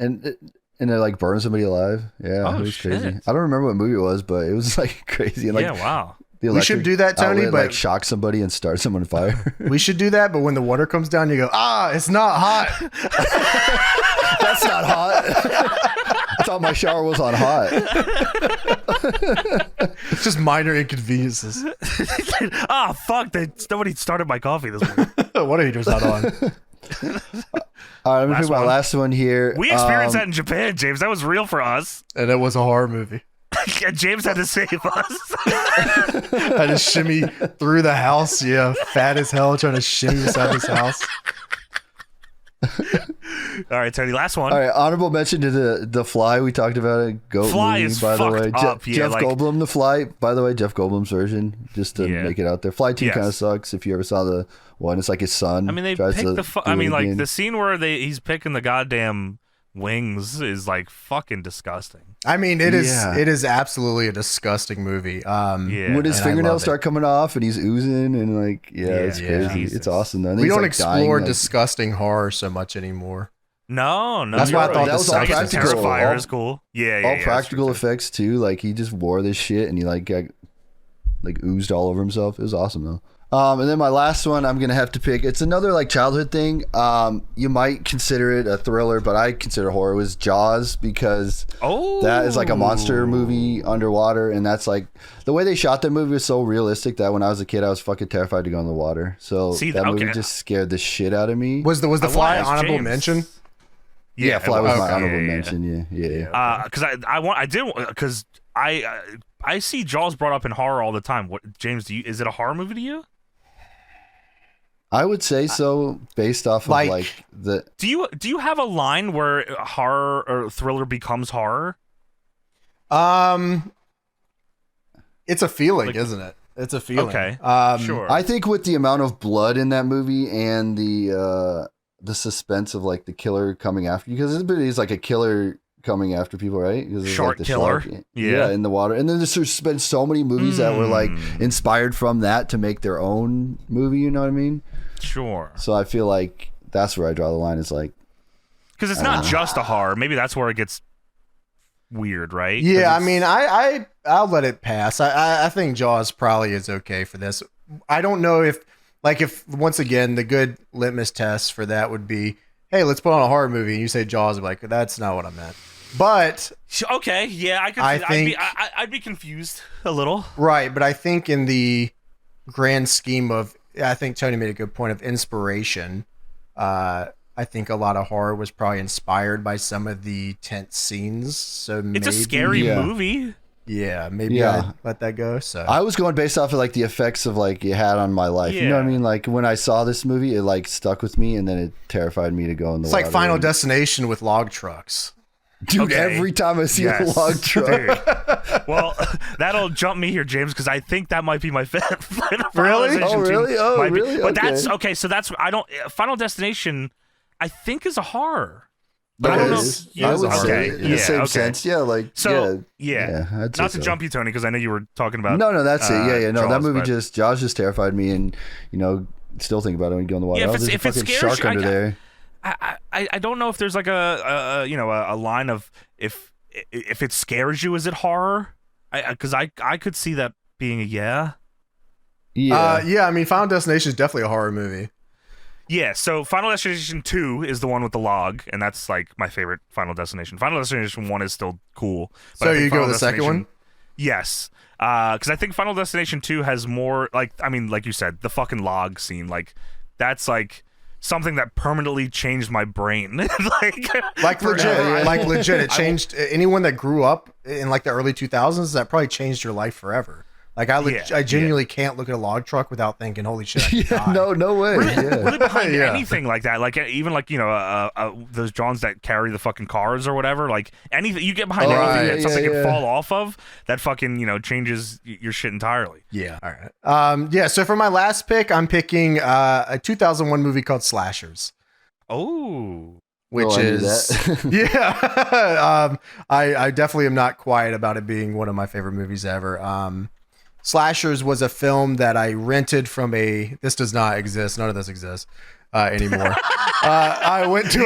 and it like burned somebody alive. Yeah, it was crazy. I don't remember what movie it was, but it was like crazy. And, like, yeah, wow. We should do that, Tony, but like shock somebody and start someone on fire. We should do that, but when the water comes down, you go, it's not hot. That's not hot. I thought my shower was on hot. It's just minor inconveniences. Fuck! Somebody started my coffee this morning. Water heater's not on. All right, I'm gonna pick my last one here. We experienced that in Japan, James. That was real for us. And it was a horror movie. James had to save us. I had to shimmy through the house. Yeah, fat as hell, trying to shimmy inside this house. All right, Tony, last one. All right, honorable mention to the Fly. We talked about it. Fly movie, is by the way. Up. Jeff Goldblum, the Fly. By the way, Jeff Goldblum's version, just to make it out there. Fly 2 kind of sucks. If you ever saw the one, it's like his son. I mean, they picked like the scene where he's picking the goddamn wings is like fucking disgusting. I mean, it is absolutely a disgusting movie. When his fingernails start coming off and he's oozing and like, it's crazy. Jesus. It's awesome though. We don't explore disgusting horror so much anymore. No. That's why I thought that was all practical. Terrifier is cool. All practical effects too. Like he just wore this shit and he like oozed all over himself. It was awesome though. And then my last one, I'm gonna have to pick. It's another like childhood thing. You might consider it a thriller, but I consider horror. Was Jaws, because that is like a monster movie underwater, and that's like the way they shot that movie was so realistic that when I was a kid, I was fucking terrified to go in the water. So that movie just scared the shit out of me. Was the Fly honorable mention? Yeah, Fly was my honorable mention. Yeah. Because I see Jaws brought up in horror all the time. What, James? Is it a horror movie to you? I would say so, based off of like the. Do you have a line where horror or thriller becomes horror? It's a feeling, isn't it? It's a feeling. Okay. Sure. I think with the amount of blood in that movie and the suspense of like the killer coming after you, because it's like a killer coming after people, right? Shark like killer. Shark, in the water. And then there's been so many movies that were like inspired from that to make their own movie, you know what I mean? Sure. So I feel like that's where I draw the line, is like, because it's not just a horror. Maybe that's where it gets weird, right? Yeah, I mean, I'll let it pass. I think Jaws probably is okay for this. I don't know if once again the good litmus test for that would be, hey, let's put on a horror movie, and you say Jaws, I'm like, that's not what I meant. But okay, yeah, I'd be confused a little. Right, but I think in the grand scheme of, I think Tony made a good point of inspiration. I think a lot of horror was probably inspired by some of the tense scenes. So it's a scary movie. Yeah, maybe I'd let that go. So I was going based off of like the effects of like it had on my life. You know what I mean? Like when I saw this movie, it like stuck with me, and then it terrified me to go in the water. It's like Final Destination with log trucks. Dude, every time I see a log truck. Well, that'll jump me here, James, because I think that might be my favorite. Really? Oh, really? Oh, really? But that's okay. So that's Final Destination, I think, is a horror. But I don't know. I would say in the same sense. Yeah, like so. Yeah. Not to jump you, Tony, because I know you were talking about. No, that's it. Yeah. No, Jaws, that movie Jaws just terrified me, and still think about it when you go in the water. Yeah, if it's scary, shark under there. I don't know if there's like a line of if it scares you, is it horror? Because I could see that being a yeah. Yeah. I mean, Final Destination is definitely a horror movie. Yeah, so Final Destination 2 is the one with the log, and that's like my favorite Final Destination. Final Destination 1 is still cool. But so you go with the second one? Yes. Because I think Final Destination 2 has more, like you said, the fucking log scene. Like, that's like something that permanently changed my brain. like legit. It changed anyone that grew up in like the early 2000s. That probably changed your life forever. Like I genuinely can't look at a log truck without thinking, "Holy shit!" No way. Really behind anything like that, like even like those Johns that carry the fucking cars or whatever, like anything you get behind anything that something can fall off of, that fucking changes your shit entirely. Yeah. All right. So for my last pick, I'm picking a 2001 movie called Slashers. Oh. Which is I definitely am not quiet about it being one of my favorite movies ever. Slashers was a film that I rented from this does not exist. None of this exists anymore. I went to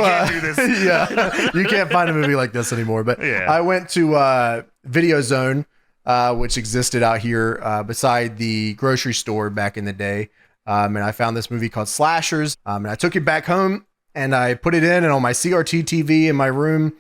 you can't find a movie like this anymore. But I went to Video Zone, which existed out here beside the grocery store back in the day, and I found this movie called Slashers, and I took it back home and I put it in and on my CRT TV in my room,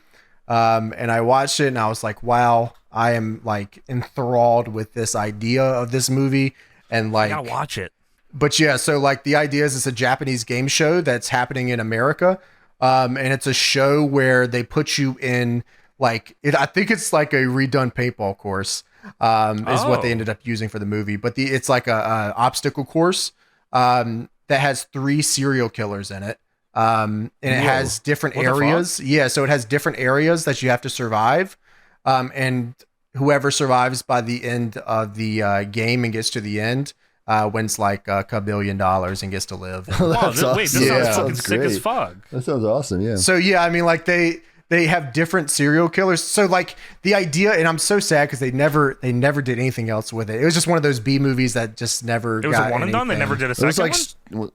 and I watched it and I was like, wow. I am like enthralled with this idea of this movie, and like I gotta watch it. But yeah, so like the idea is it's a Japanese game show that's happening in America, and it's a show where they put you in like I think it's like a redone paintball course, is what they ended up using for the movie. But it's like a obstacle course that has 3 serial killers in it, and it has different areas. Yeah, so it has different areas that you have to survive. And whoever survives by the end of the game and gets to the end wins like $1 billion and gets to live. This sounds fucking sick as fuck. That sounds awesome. Yeah. So yeah, I mean, like they have different serial killers. So like the idea, and I'm so sad because they never did anything else with it. It was just one of those B movies that just never. It was a one and done. They never did a second one.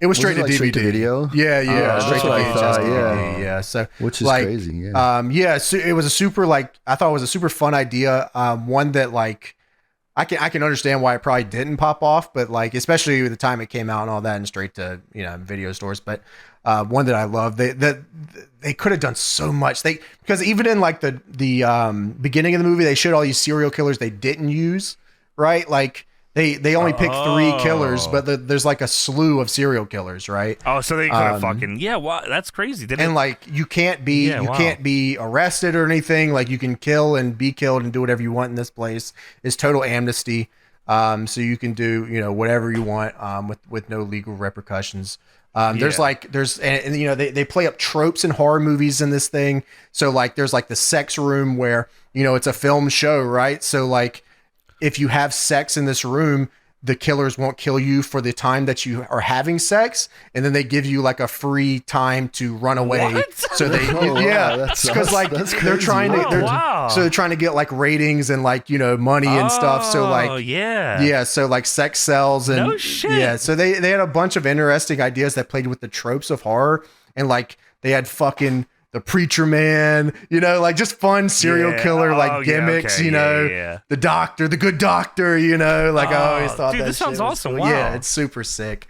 It was straight to DVD. Straight to video? Yeah. Straight to VHS. Yeah. So, which is like, crazy. Yeah. So it was a super I thought it was a super fun idea. One that like I can understand why it probably didn't pop off, but like especially the time it came out and all that, and straight to video stores. But one that I love. They could have done so much. Because even in like the beginning of the movie, they showed all these serial killers they didn't use. Right, like. They only picked 3 killers, but there's like a slew of serial killers, right? Oh, so they could have wow, that's crazy. Like you can't be arrested or anything. Like you can kill and be killed and do whatever you want in this place. It's total amnesty. So you can do whatever you want with no legal repercussions. They play up tropes in horror movies in this thing. So like there's like the sex room where it's a film show, right? So like. If you have sex in this room, the killers won't kill you for the time that you are having sex, and then they give you like a free time to run away. What? So they, because like they're trying to get like ratings and like money and stuff. So like so like sex sells and no shit. Yeah. So they had a bunch of interesting ideas that played with the tropes of horror, and like they had fucking. The preacher man, like just fun serial killer gimmicks, the doctor, the good doctor, like I always thought dude, that this sounds shit awesome. Was, wow. Yeah, it's super sick.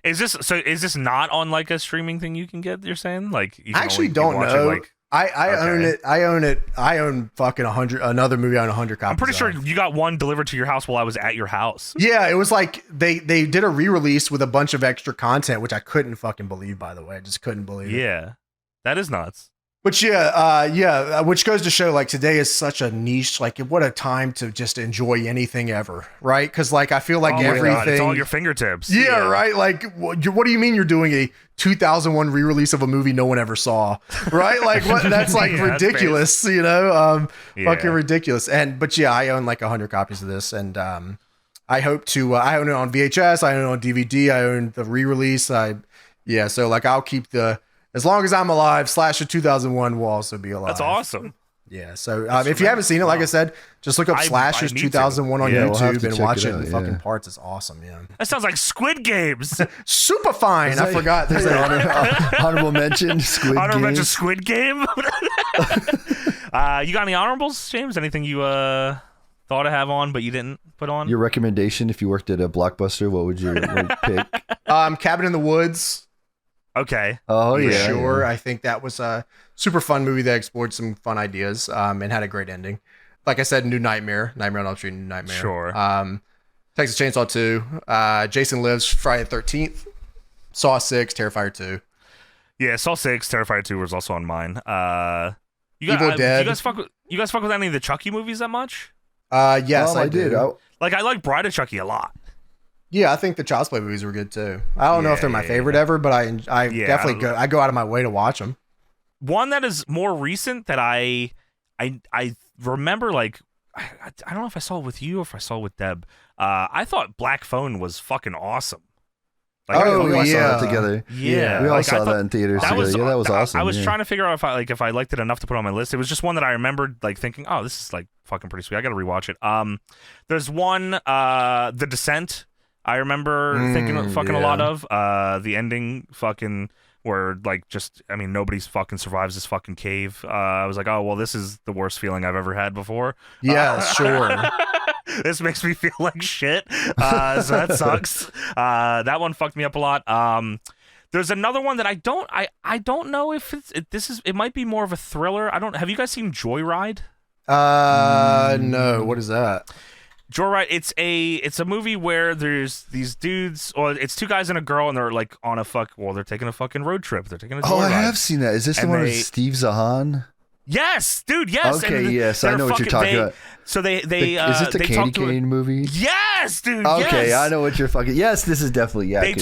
Is this not on like a streaming thing you can get? You're saying like you can I actually don't know. It, like, I own it. I own fucking 100. Another movie on 100 copies. I'm pretty sure you got one delivered to your house while I was at your house. Yeah, it was like they did a re-release with a bunch of extra content, which I couldn't fucking believe. By the way, I just couldn't believe it. Yeah. That is nuts. But which goes to show like today is such a niche, like what a time to just enjoy anything ever, right? Because like I feel like everything, God, it's all your fingertips. Yeah, right. Like what do you mean you're doing a 2001 re-release of a movie no one ever saw, right? Like what? That's like ridiculous, fucking ridiculous. But I own like 100 copies of this, and I hope to. I own it on VHS. I own it on DVD. I own the re-release. So like I'll keep the. As long as I'm alive, Slasher 2001 will also be alive. That's awesome. Yeah, so if you haven't seen it, like I said, just look up Slashers 2001 on YouTube and watch it in fucking parts. It's awesome, man. That sounds like Squid Games. Super fine. I forgot. There's honorable mention, Squid Game. Honorable mention, Squid Game. You got any honorables, James? Anything you thought to have on but you didn't put on? Your recommendation, if you worked at a Blockbuster, what would you pick? Cabin in the Woods. Okay. Oh, For yeah. sure. Yeah. I think that was a super fun movie that explored some fun ideas and had a great ending. Like I said, New Nightmare on Elm Street, New Nightmare. Sure. Texas Chainsaw 2, Jason Lives, Friday the 13th, Saw 6, Terrifier 2. Yeah, Saw 6, Terrifier 2 was also on mine. Evil Dead. You guys fuck with any of the Chucky movies that much? Yes, I did. I like Bride of Chucky a lot. Yeah, I think the Child's Play movies were good too. I don't know if they're my favorite ever, but I definitely I go out of my way to watch them. One that is more recent that I remember, like, I don't know if I saw it with you or if I saw it with Deb. I thought Black Phone was fucking awesome. Like, we all saw that together. Yeah, we all saw that in theaters together. That was awesome. I was trying to figure out if I liked it enough to put on my list. It was just one that I remembered like thinking, oh, this is like fucking pretty sweet. I got to rewatch it. There's one, The Descent. I remember thinking a lot of the ending fucking where like nobody fucking survives this fucking cave. I was like, oh well, this is the worst feeling I've ever had before. Yeah, sure. This makes me feel like shit. So that sucks. That one fucked me up a lot. There's another one that I don't know if it might be more of a thriller. Have you guys seen Joyride? No. What is that? Joyride, it's a movie where there's these dudes, or it's two guys and a girl, and they're like on they're taking a fucking road trip. They're taking a joyride. Oh, I have seen that. Is this the one with Steve Zahn? Yes, dude. Yes. Okay. Yes, I know what you're talking about. So they is it the Candy Cane movie? Yes, dude. Okay, yes. I know what you're fucking. Yes, this is definitely They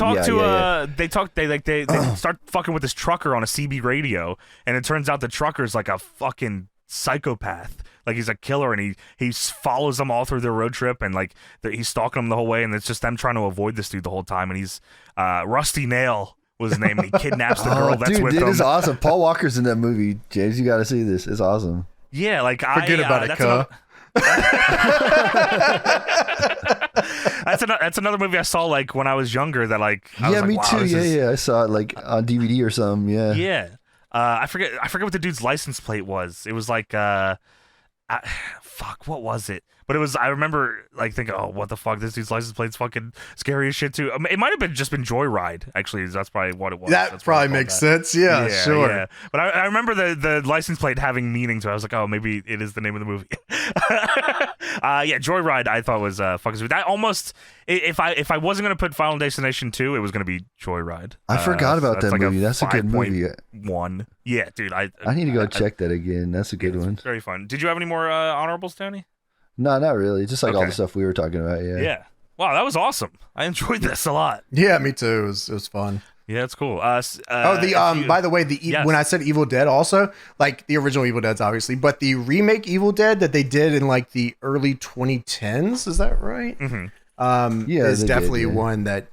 start fucking with this trucker on a CB radio, and it turns out the trucker's like a fucking psychopath. Like he's a killer, and he follows them all through their road trip, and like he's stalking them the whole way, and it's just them trying to avoid this dude the whole time. And he's Rusty Nail was his name, and he kidnaps the girl that's with him. It is awesome. Paul Walker's in that movie. James, you got to see this. It's awesome. Yeah, like forget about it, cuh. That's another movie I saw like when I was younger. That like me too. Yeah, I saw it like on DVD or something. Yeah. Yeah. I forget what the dude's license plate was. It was like fuck, what was it? But it was, I remember like thinking, oh, what the fuck? This dude's license plate's fucking scary as shit too. It might have just been Joyride. Actually, that's probably what it was. That probably makes sense. Yeah, sure. Yeah. But I remember the license plate having meaning to it. I was like, oh, maybe it is the name of the movie. Yeah, Joyride I thought was fucking sweet. That almost, if I wasn't gonna put Final Destination 2, it was gonna be Joyride. I forgot about that movie. That's a good movie. 1. Yeah, dude. I need to go check that again. That's a good one. Very fun. Did you have any more honorables, Tony? No, not really. Just like all the stuff we were talking about. Yeah. Yeah. Wow, that was awesome. I enjoyed this a lot. Yeah, me too. It was fun. Yeah, it's cool. By the way, when I said Evil Dead, also like the original Evil Dead's obviously, but the remake Evil Dead that they did in like the early 2010s, is that right? Mm-hmm. Is definitely one that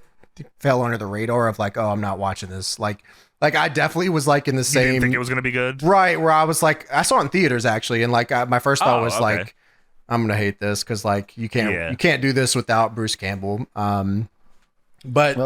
fell under the radar of like, oh, I'm not watching this. Like I definitely was like in the same. You didn't think it was gonna be good, right? Where I was like, I saw it in theaters actually, and like my first thought was like, I'm gonna hate this because like you can't do this without Bruce Campbell. But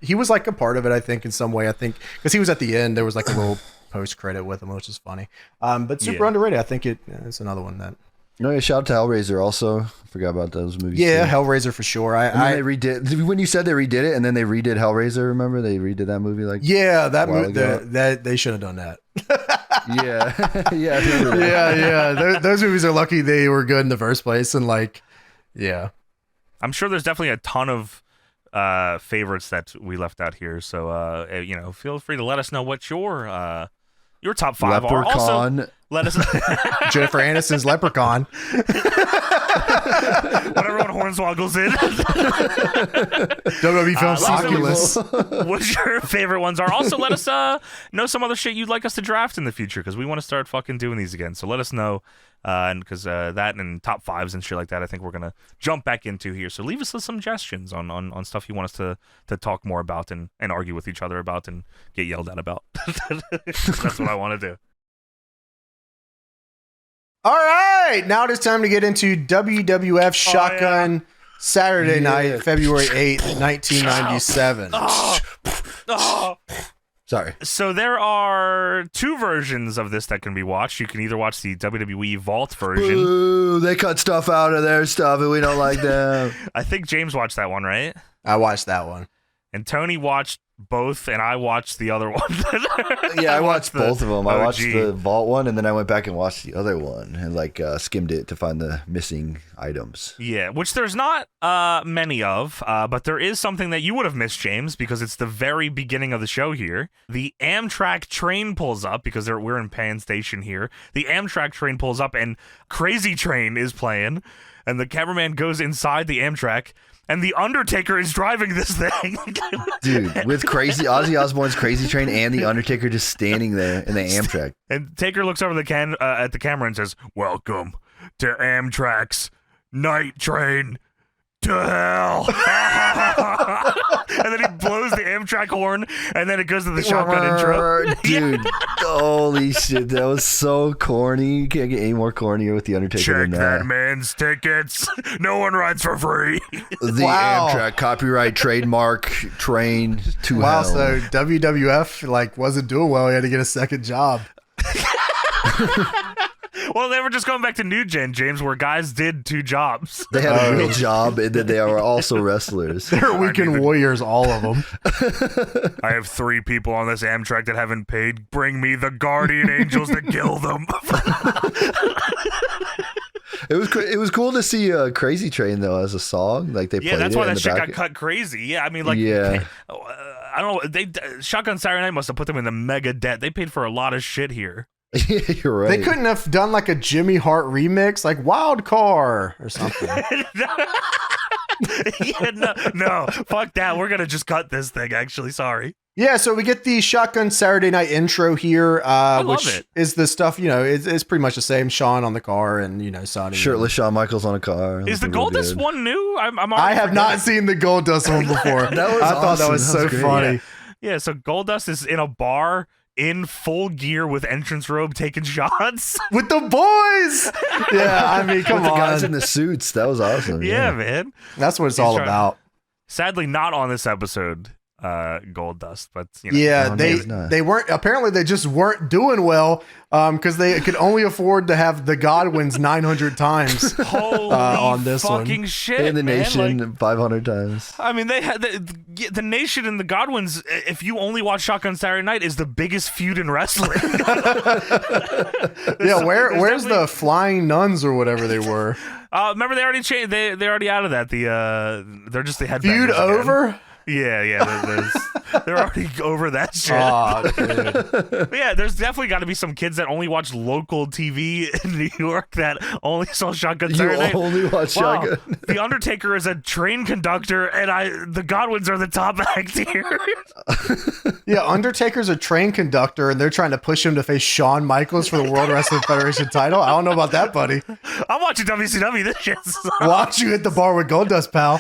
he was like a part of it, I think, in some way. I think because he was at the end, there was like a little post credit with him, which is funny. But super underrated. I think it's another one that. No, yeah, shout out to Hellraiser also. Forgot about those movies. Yeah, too. Hellraiser for sure. They redid when you said they redid it, and then they redid Hellraiser. Remember they redid that movie like that movie. That they should have done that. yeah. Those movies are lucky they were good in the first place, and like, yeah. I'm sure there's definitely a ton of favorites that we left out here. So feel free to let us know what your top 5 are. Also, let us Jennifer Aniston's Leprechaun. Whatever one Hornswoggle's in. WWF Films Oculus. What your favorite ones are. Also, let us know some other shit you'd like us to draft in the future, because we want to start fucking doing these again. So let us know, and because that and top 5s and shit like that, I think we're gonna jump back into here. So leave us some suggestions on stuff you want us to talk more about and argue with each other about and get yelled at about. That's what I want to do. All right, now it is time to get into WWF Shotgun Saturday Night, February 8th, 1997. Sorry. So there are two versions of this that can be watched. You can either watch the WWE Vault version. Ooh, they cut stuff out of their stuff and we don't like them. I think James watched that one, right? I watched that one. And Tony watched both, and I watched the other one. Yeah, I watched both of them. I watched OG. the Vault one, and then I went back and watched the other one and skimmed it to find the missing items. Yeah, which there's not many of, but there is something that you would have missed, James, because it's the very beginning of the show here. The Amtrak train pulls up, because we're in Penn Station here. The Amtrak train pulls up, and Crazy Train is playing, and the cameraman goes inside the Amtrak, and the Undertaker is driving this thing. Dude, with Ozzy Osbourne's Crazy Train and the Undertaker just standing there in the Amtrak. And Taker looks over at the camera and says, "Welcome to Amtrak's Night Train to Hell." And then he blows the Amtrak horn, and then it goes to the shotgun intro. Dude, holy shit, that was so corny. You can't get any more cornier with the Undertaker Check than that man's tickets. No one rides for free. The Amtrak copyright trademark train to hell. Wow, so WWF wasn't doing well. He had to get a second job. Well, they were just going back to New Gen, James, where guys did two jobs. They had a real job, and then they are also wrestlers. They're weekend warriors, all of them. I have 3 people on this Amtrak that haven't paid. Bring me the guardian angels to kill them. It was cool to see Crazy Train though as a song. They played that's why it in that the shit back. got cut crazy. Yeah, I mean, I don't know. Shotgun Saturday Night must have put them in the mega debt. They paid for a lot of shit here. Yeah, you're right. They couldn't have done a Jimmy Hart remix, like Wild Car or something. No, fuck that. We're gonna just cut this thing. Actually, sorry. Yeah, so we get the Shotgun Saturday Night intro here, which is the stuff, it's pretty much the same. Sean on the car and, Sonny. Shirtless Shawn Michaels on a car. Is the Goldust one new? I have not seen the Goldust one before. I thought that was so funny. Yeah, so Goldust is in a bar in full gear with entrance robe taking shots. With the boys! Yeah, I mean, come on. The guys in the suits. That was awesome. Yeah, man. That's what it's all about. Sadly, not on this episode. Goldust, but they weren't, apparently they just weren't doing well because they could only afford to have the Godwinns 900 times on this fucking one. shit, and the Nation 500 times. I mean, they had the Nation and the Godwinns, if you only watch Shotgun Saturday Night, is the biggest feud in wrestling. Where's the Flying Nuns or whatever they were? Remember they already changed, they're already out of that. They're just the headbangers feud again. Over. Yeah, they're already over that shit. Yeah, there's definitely got to be some kids that only watch local TV in New York that only saw Shotgun Saturday Night. Only watch Shotgun. The Undertaker is a train conductor, and the Godwinns are the top act here. Yeah, Undertaker's a train conductor, and they're trying to push him to face Shawn Michaels for the World Wrestling Federation title. I don't know about that, buddy. I'm watching WCW. This shit sucks. Watch you hit the bar with Goldust, pal.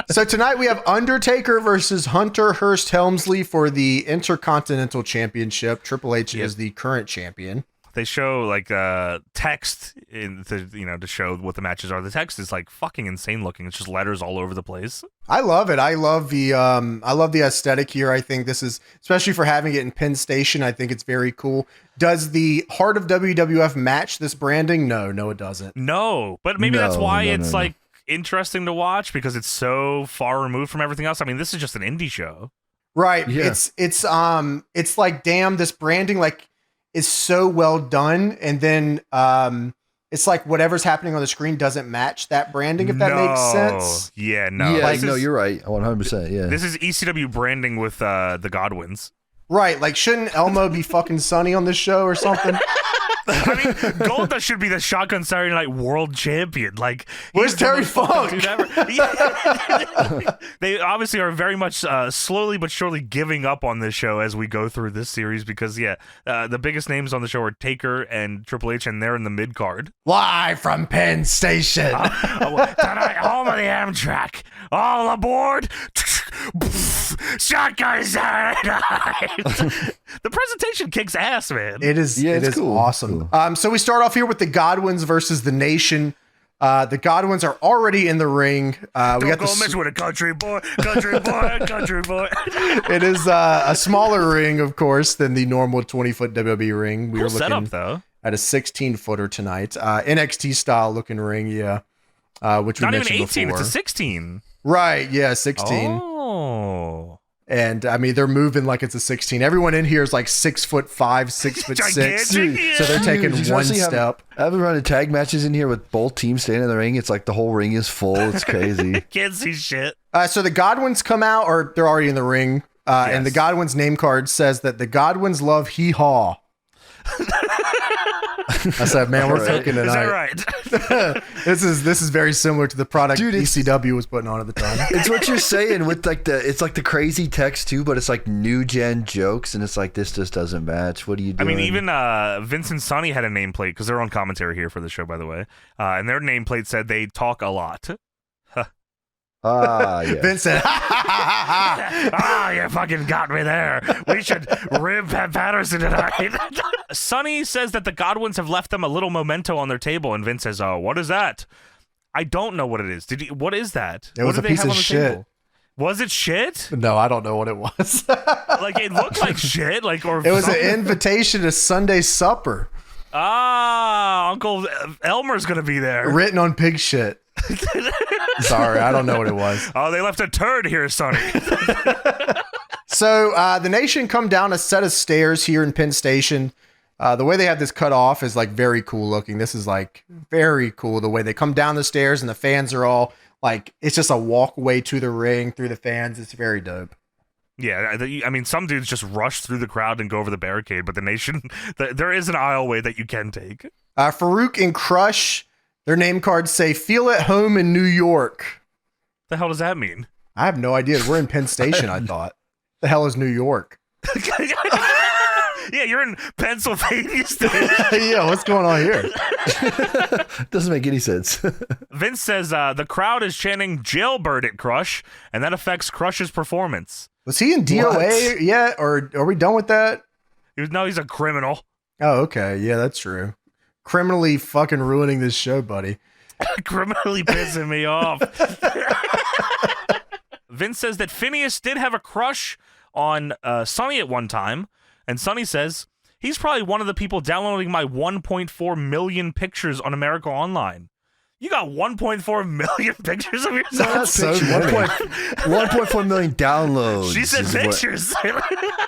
So tonight we have Undertaker versus Hunter Hearst Helmsley for the Intercontinental Championship. Triple H is the current champion. They show text to show what the matches are. The text is fucking insane looking. It's just letters all over the place. I love it. I love the aesthetic here. I think this is, especially for having it in Penn Station, I think it's very cool. Does the Heart of WWF match this branding? No, it doesn't. No, but maybe that's why it's interesting to watch, because it's so far removed from everything else. I mean, this is just an indie show, right? Yeah. It's like, damn, this branding is so well done, and then it's like whatever's happening on the screen doesn't match that branding, if that makes sense. Yeah, no. Yeah, you're right, 100%. Yeah, this is ECW branding with the Godwinns, right? Shouldn't Elmo be fucking Sunny on this show or something? I mean, Goldust should be the Shotgun Saturday Night World Champion. Where's Terry Funk? They obviously are very much slowly but surely giving up on this show as we go through this series, because the biggest names on the show are Taker and Triple H, and they're in the mid card. Live from Penn Station. Tonight, home of the Amtrak. All aboard. Shotgun Saturday Night. The presentation kicks ass, man. It is. Yeah, it is cool. awesome. So we start off here with the Godwinns versus the Nation. The Godwinns are already in the ring. Don't go mess with a country boy. It is a smaller ring, of course, than the normal 20-foot WWE ring. We Cool were looking setup, though. at a 16-footer tonight. NXT style looking ring, yeah. Which we Not even mentioned 18, before. it's a 16. Right, yeah, 16. Oh. And I mean, they're moving like it's a 16. Everyone in here is like 6'5", 6'6", Gigantic. so they're taking Dude, one step. I've been running tag matches in here with both teams staying in the ring. It's like the whole ring is full. It's crazy. Can't see shit. So the Godwinns come out, or they're already in the ring, and the Godwinns name card says that the Godwinns love hee-haw. I said, man, we're cooking tonight. Is that right? This is very similar to the product ECW was putting on at the time. It's what you're saying with like it's like the crazy text too, but it's like new gen jokes, and it's like this just doesn't match. What are you doing? I mean, even Vince and Sonny had a nameplate because they're on commentary here for the show, by the way, and their nameplate said they talk a lot. Yeah. Vince said, you fucking got me there. We should rib Pat Patterson tonight. Sonny says that the Godwinns have left them a little memento on their table, and Vince says, "Oh, what is that?" I don't know what it is. What is that? It was a piece of shit. Was it shit? No, I don't know what it was. Like, it looked like shit. Like, or it was something. an invitation to Sunday supper. Uncle Elmer's gonna be there. Written on pig shit. Sorry, I don't know what it was. Oh, they left a turd here, Sonny. So the Nation come down a set of stairs here in Penn Station. The way they have this cut off is like very cool looking. This is like very cool. The way they come down the stairs and the fans are all like, it's just a walkway to the ring through the fans. It's very dope. Yeah, I mean, some dudes just rush through the crowd and go over the barricade, but the Nation, there is an aisleway that you can take. Farouk and Crush, their name cards say, "Feel at home in New York." The hell does that mean? I have no idea. We're in Penn Station, I thought. The hell is New York? Yeah, you're in Pennsylvania State. Yeah, what's going on here? Doesn't make any sense. Vince says the crowd is chanting "Jailbird at Crush," and that affects Crush's performance. Was he in DOA yet, or are we done with that? He's a criminal. Oh, okay. Yeah, that's true. Criminally fucking ruining this show, buddy. Criminally pissing me off. Vince says that Phineas did have a crush on Sonny at one time, and Sonny says he's probably one of the people downloading my 1.4 million pictures on America Online. You got 1.4 million pictures of yourself? That's so funny. 1.4 million downloads. She said pictures.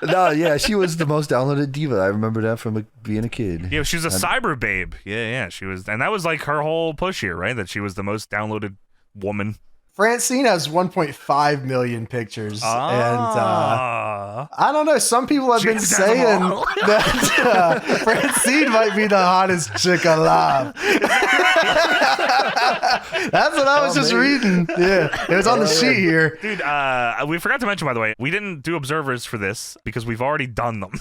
No, yeah, she was the most downloaded diva. I remember that from being a kid. Yeah, she was a cyber babe. Yeah, she was. And that was like her whole push here, right? That she was the most downloaded woman. Francine has 1.5 million pictures, and I don't know. Some people have been saying that Francine might be the hottest chick alive. That's what I was just reading. Yeah, it was on the sheet here, dude. We forgot to mention, by the way, we didn't do observers for this because we've already done them.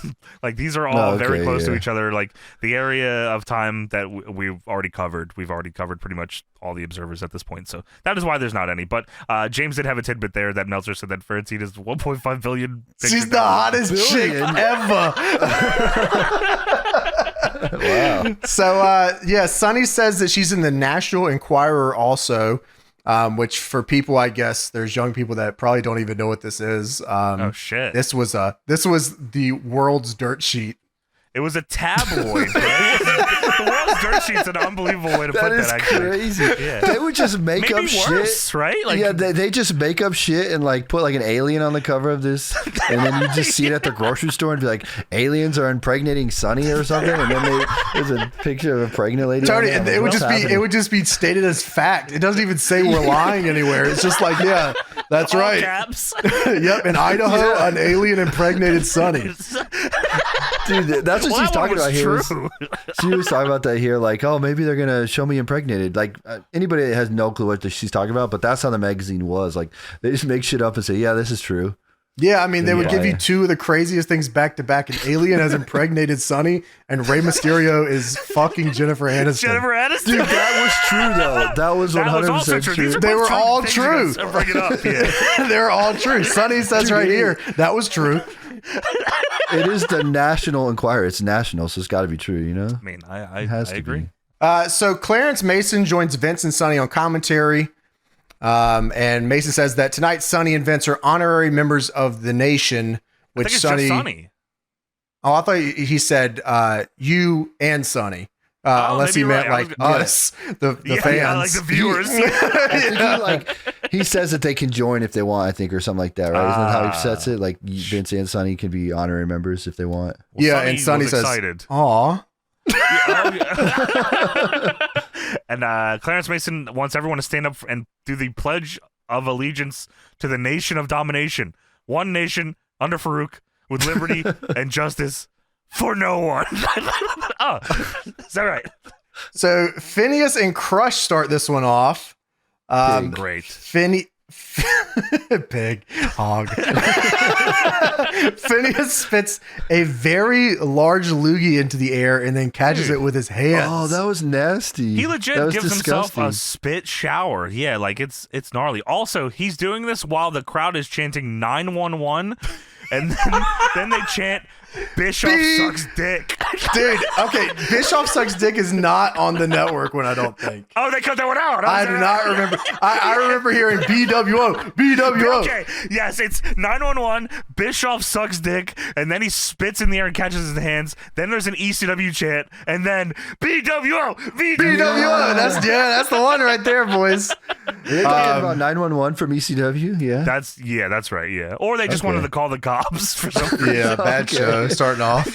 Like, these are all very close to each other. Like, the area of time that we've already covered. We've already covered pretty much all the observers at this point, so that is why there's not any. But James did have a tidbit there that Meltzer said that Francine is 1.5 billion. She's the hottest chick ever. Wow. So Sonny says that she's in the National Enquirer also, which for people, I guess there's young people that probably don't even know what this is. Oh shit! This was the world's dirt sheet. It was a tabloid. The world's dirt sheet's an unbelievable way to put that. That is crazy. Yeah. They would just make Maybe up worse, shit, right? Like, yeah, they just make up shit and like put like an alien on the cover of this, and then you just see it at the grocery store and be like, aliens are impregnating Sonny or something, and then there's a picture of a pregnant lady. Tony, it would just be stated as fact. It doesn't even say we're lying anywhere. It's just like, yeah, that's all right. Caps. Yep, in Idaho, an alien impregnated Sonny. Dude, that's what she's talking about here. She was talking about that here, like, oh, maybe they're gonna show me impregnated. Like, anybody that has no clue what she's talking about, but that's how the magazine was. Like, they just make shit up and say, yeah, this is true. Yeah, I mean, they would give you two of the craziest things back to back. An alien has impregnated Sonny, and Rey Mysterio is fucking Jennifer Aniston. Jennifer Aniston? Dude, that was true, though. That was 100% true. They were all true. Bring it up, yeah. They were all true. Sonny says right here, that was true. It is the National Enquirer. It's national, so it's got to be true, you know? I mean, I agree. So Clarence Mason joins Vince and Sonny on commentary. And Mason says that tonight Sonny and Vince are honorary members of the nation, which I think it's Sonny. Just Sonny. Oh, I thought he said you and Sonny. Unless he meant like us, the fans, yeah, like the viewers. I think he says that they can join if they want, I think, or something like that, right? Isn't that how he sets it? Like Vince and Sonny can be honorary members if they want. Well, yeah, and Sonny says, excited. "Aw." And Clarence Mason wants everyone to stand up and do the Pledge of Allegiance to the nation of domination. One nation under Farouk with liberty and justice for no one. Oh, is that right? So Phineas and Crush start this one off. Great. Pig hog. Phineas spits a very large loogie into the air and then catches it with his hands. Oh, that was nasty. He legit gives himself a spit shower. Yeah, like it's gnarly. Also, he's doing this while the crowd is chanting 911, and then they chant Bischoff sucks dick. Dude, okay, Bischoff sucks dick is not on the network when I don't think. Oh, they cut that one out. I do not remember. I remember hearing BWO. Okay, yes, it's 911, Bischoff sucks dick, and then he spits in the air and catches his hands. Then there's an ECW chant, and then BWO. That's the one right there, boys. They're talking about 911 from ECW, yeah? That's right, yeah. Or they just wanted to call the cops for some reason. Yeah, bad show starting off.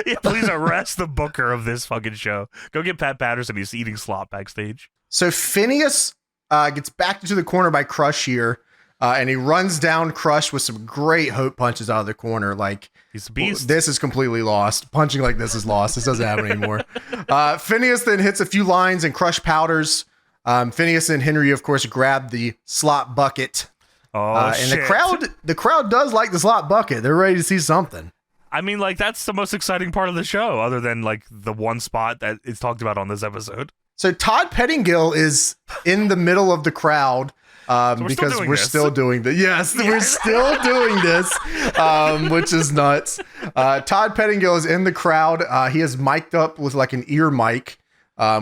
Yeah, please arrest the booker of this fucking show. Go get Pat Patterson. He's eating slop backstage. So Phineas gets backed into the corner by Crush here, and he runs down Crush with some great hope punches out of the corner. Like, he's a beast. This is completely lost. Punching like this is lost. This doesn't happen anymore. Phineas then hits a few lines and Crush powders. Phineas and Henry, of course, grab the slot bucket. And shit. the crowd does like the slot bucket. They're ready to see something. I mean, like, that's the most exciting part of the show, other than, like, the one spot that is talked about on this episode. So Todd Pettingill is in the middle of the crowd because we're still doing this. Yes, we're still doing this, which is nuts. Todd Pettingill is in the crowd. He is mic'd up with, like, an ear mic.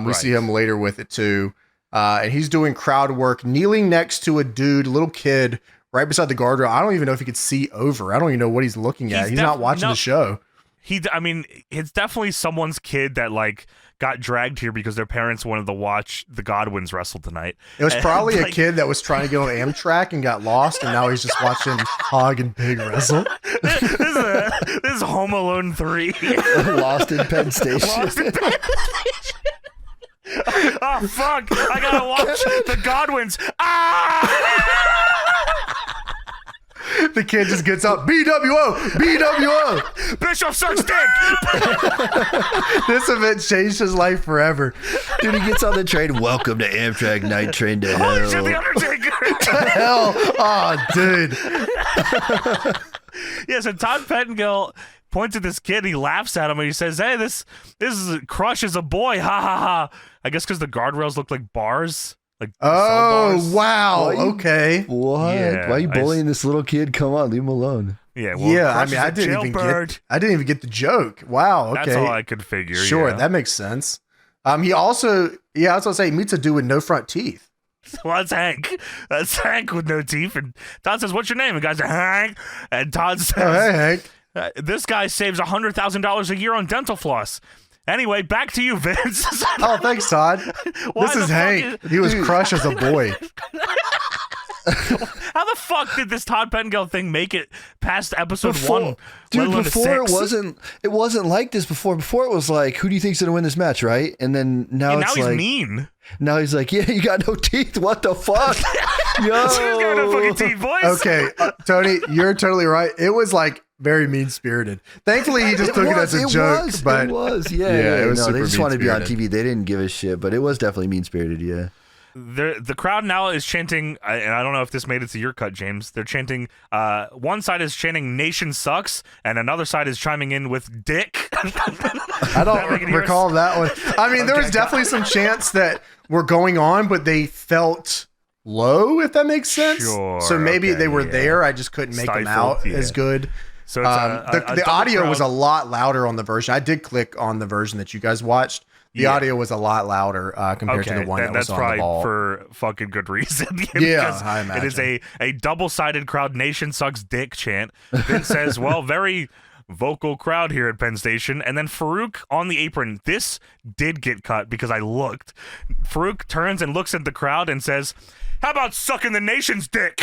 We see him later with it, too. And he's doing crowd work, kneeling next to a dude, little kid, right beside the guardrail. I don't even know if he could see over. I don't even know what he's looking at. He's not watching the show. I mean, it's definitely someone's kid that, like, got dragged here because their parents wanted to watch the Godwinns wrestle tonight. It was probably a kid that was trying to get on Amtrak and got lost, and now he's just watching Hog and Pig wrestle. This is Home Alone 3. Lost in Penn Station. Oh, fuck. I gotta watch the Godwinns. Ah! The kid just gets up. BWO. Bischoff sucks dick. This event changed his life forever. Dude, he gets on the train. Welcome to Amtrak Night Train to Hell. Holy shit, the Undertaker. To hell. Oh, dude. Yeah, so Todd Pettingill points at this kid. He laughs at him and he says, "Hey, this is Crush is a boy. Ha ha ha." I guess because the guardrails look like bars. Like, oh, wow. Okay. What? Yeah, why are you bullying this little kid? Come on, leave him alone. Yeah, well, yeah. I mean, I didn't even get the joke. Wow. Okay. That's all I could figure. Sure, yeah. that makes sense. He also, I was gonna say, he meets a dude with no front teeth. Well, that's Hank. That's Hank with no teeth. And Todd says, "What's your name?" And the guy says, "Hank." And Todd says, "Oh, hey, Hank. This guy saves $100,000 a year on dental floss." Anyway, back to you, Vince. Oh, thanks, Todd. This is Hank. He was Crush as a boy. How the fuck did this Todd Pettingill thing make it past episode 1? Dude, before it wasn't like this before. Before it was like, who do you think's gonna win this match, right? And then now it's he's like mean. Now he's like, yeah, you got no teeth. What the fuck? Yo, he's got no fucking teeth, boys. Okay, Tony, you're totally right. It was like very mean spirited. Thankfully, he just took it as a joke. But it was, it was no, super they just wanted to be on mean-spirited. TV. They didn't give a shit, but it was definitely mean spirited. Yeah. The crowd now is chanting, and I don't know if this made it to your cut, James. They're chanting, one side is chanting "Nation sucks," and another side is chiming in with "Dick." I don't recall that one. I mean, there was definitely some chants that were going on, but they felt low, if that makes sense. Sure, so maybe they were there. I just couldn't make them out as good. So the audio was a lot louder on the version. I did click on the version that you guys watched. The audio was a lot louder compared to the one that was on the ball. That's probably for fucking good reason. Yeah, I imagine. It is a double-sided crowd "Nation sucks dick" chant. Vince says, well, very vocal crowd here at Penn Station. And then Farouk on the apron. This did get cut because I looked. Farouk turns and looks at the crowd and says, how about sucking the nation's dick?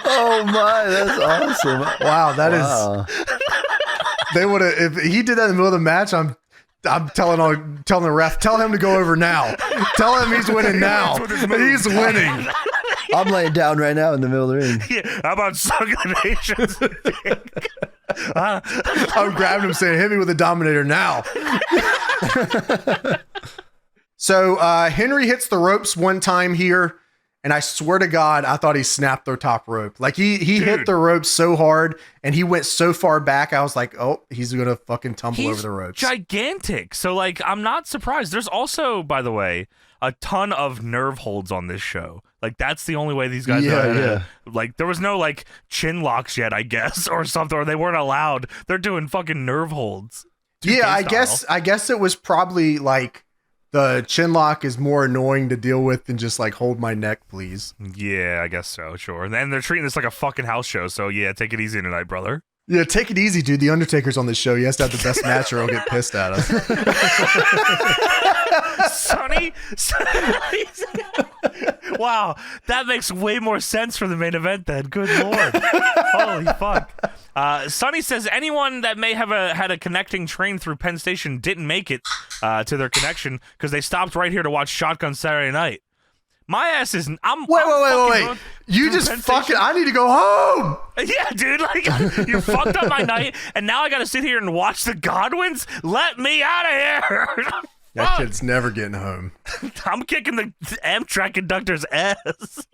Oh my, that's awesome. Wow, that is... They would have... If he did that in the middle of the match, I'm telling the ref, tell him to go over now. Tell him he's winning now. He's winning. I'm laying down right now in the middle of the ring. Yeah, how about sucking the nation's dick? I'm grabbing him saying, hit me with a Dominator now. So Henry hits the ropes one time here, and I swear to God, I thought he snapped their top rope. Like he hit the ropes so hard, and he went so far back, I was like, oh, he's gonna fucking tumble over the ropes. Gigantic. So like, I'm not surprised. There's also, by the way, a ton of nerve holds on this show. Like that's the only way these guys like there was no like chin locks yet, I guess, or something, or they weren't allowed. They're doing fucking nerve holds. Yeah, I guess it was probably like the chin lock is more annoying to deal with than just like hold my neck, please. Yeah, I guess so, sure. And they're treating this like a fucking house show, so yeah, take it easy tonight, brother. Yeah, take it easy, dude. The Undertaker's on this show. He has to have the best match or he'll get pissed at us. Sonny? Wow, that makes way more sense for the main event then. Good Lord. Holy fuck. Sonny says anyone that may have had a connecting train through Penn Station didn't make it to their connection because they stopped right here to watch Shotgun Saturday Night. My ass is... Wait. You just fucking... I need to go home. Yeah, dude. Like, you fucked up my night, and now I got to sit here and watch the Godwinns? Let me out of here. That kid's never getting home. I'm kicking the Amtrak conductor's ass.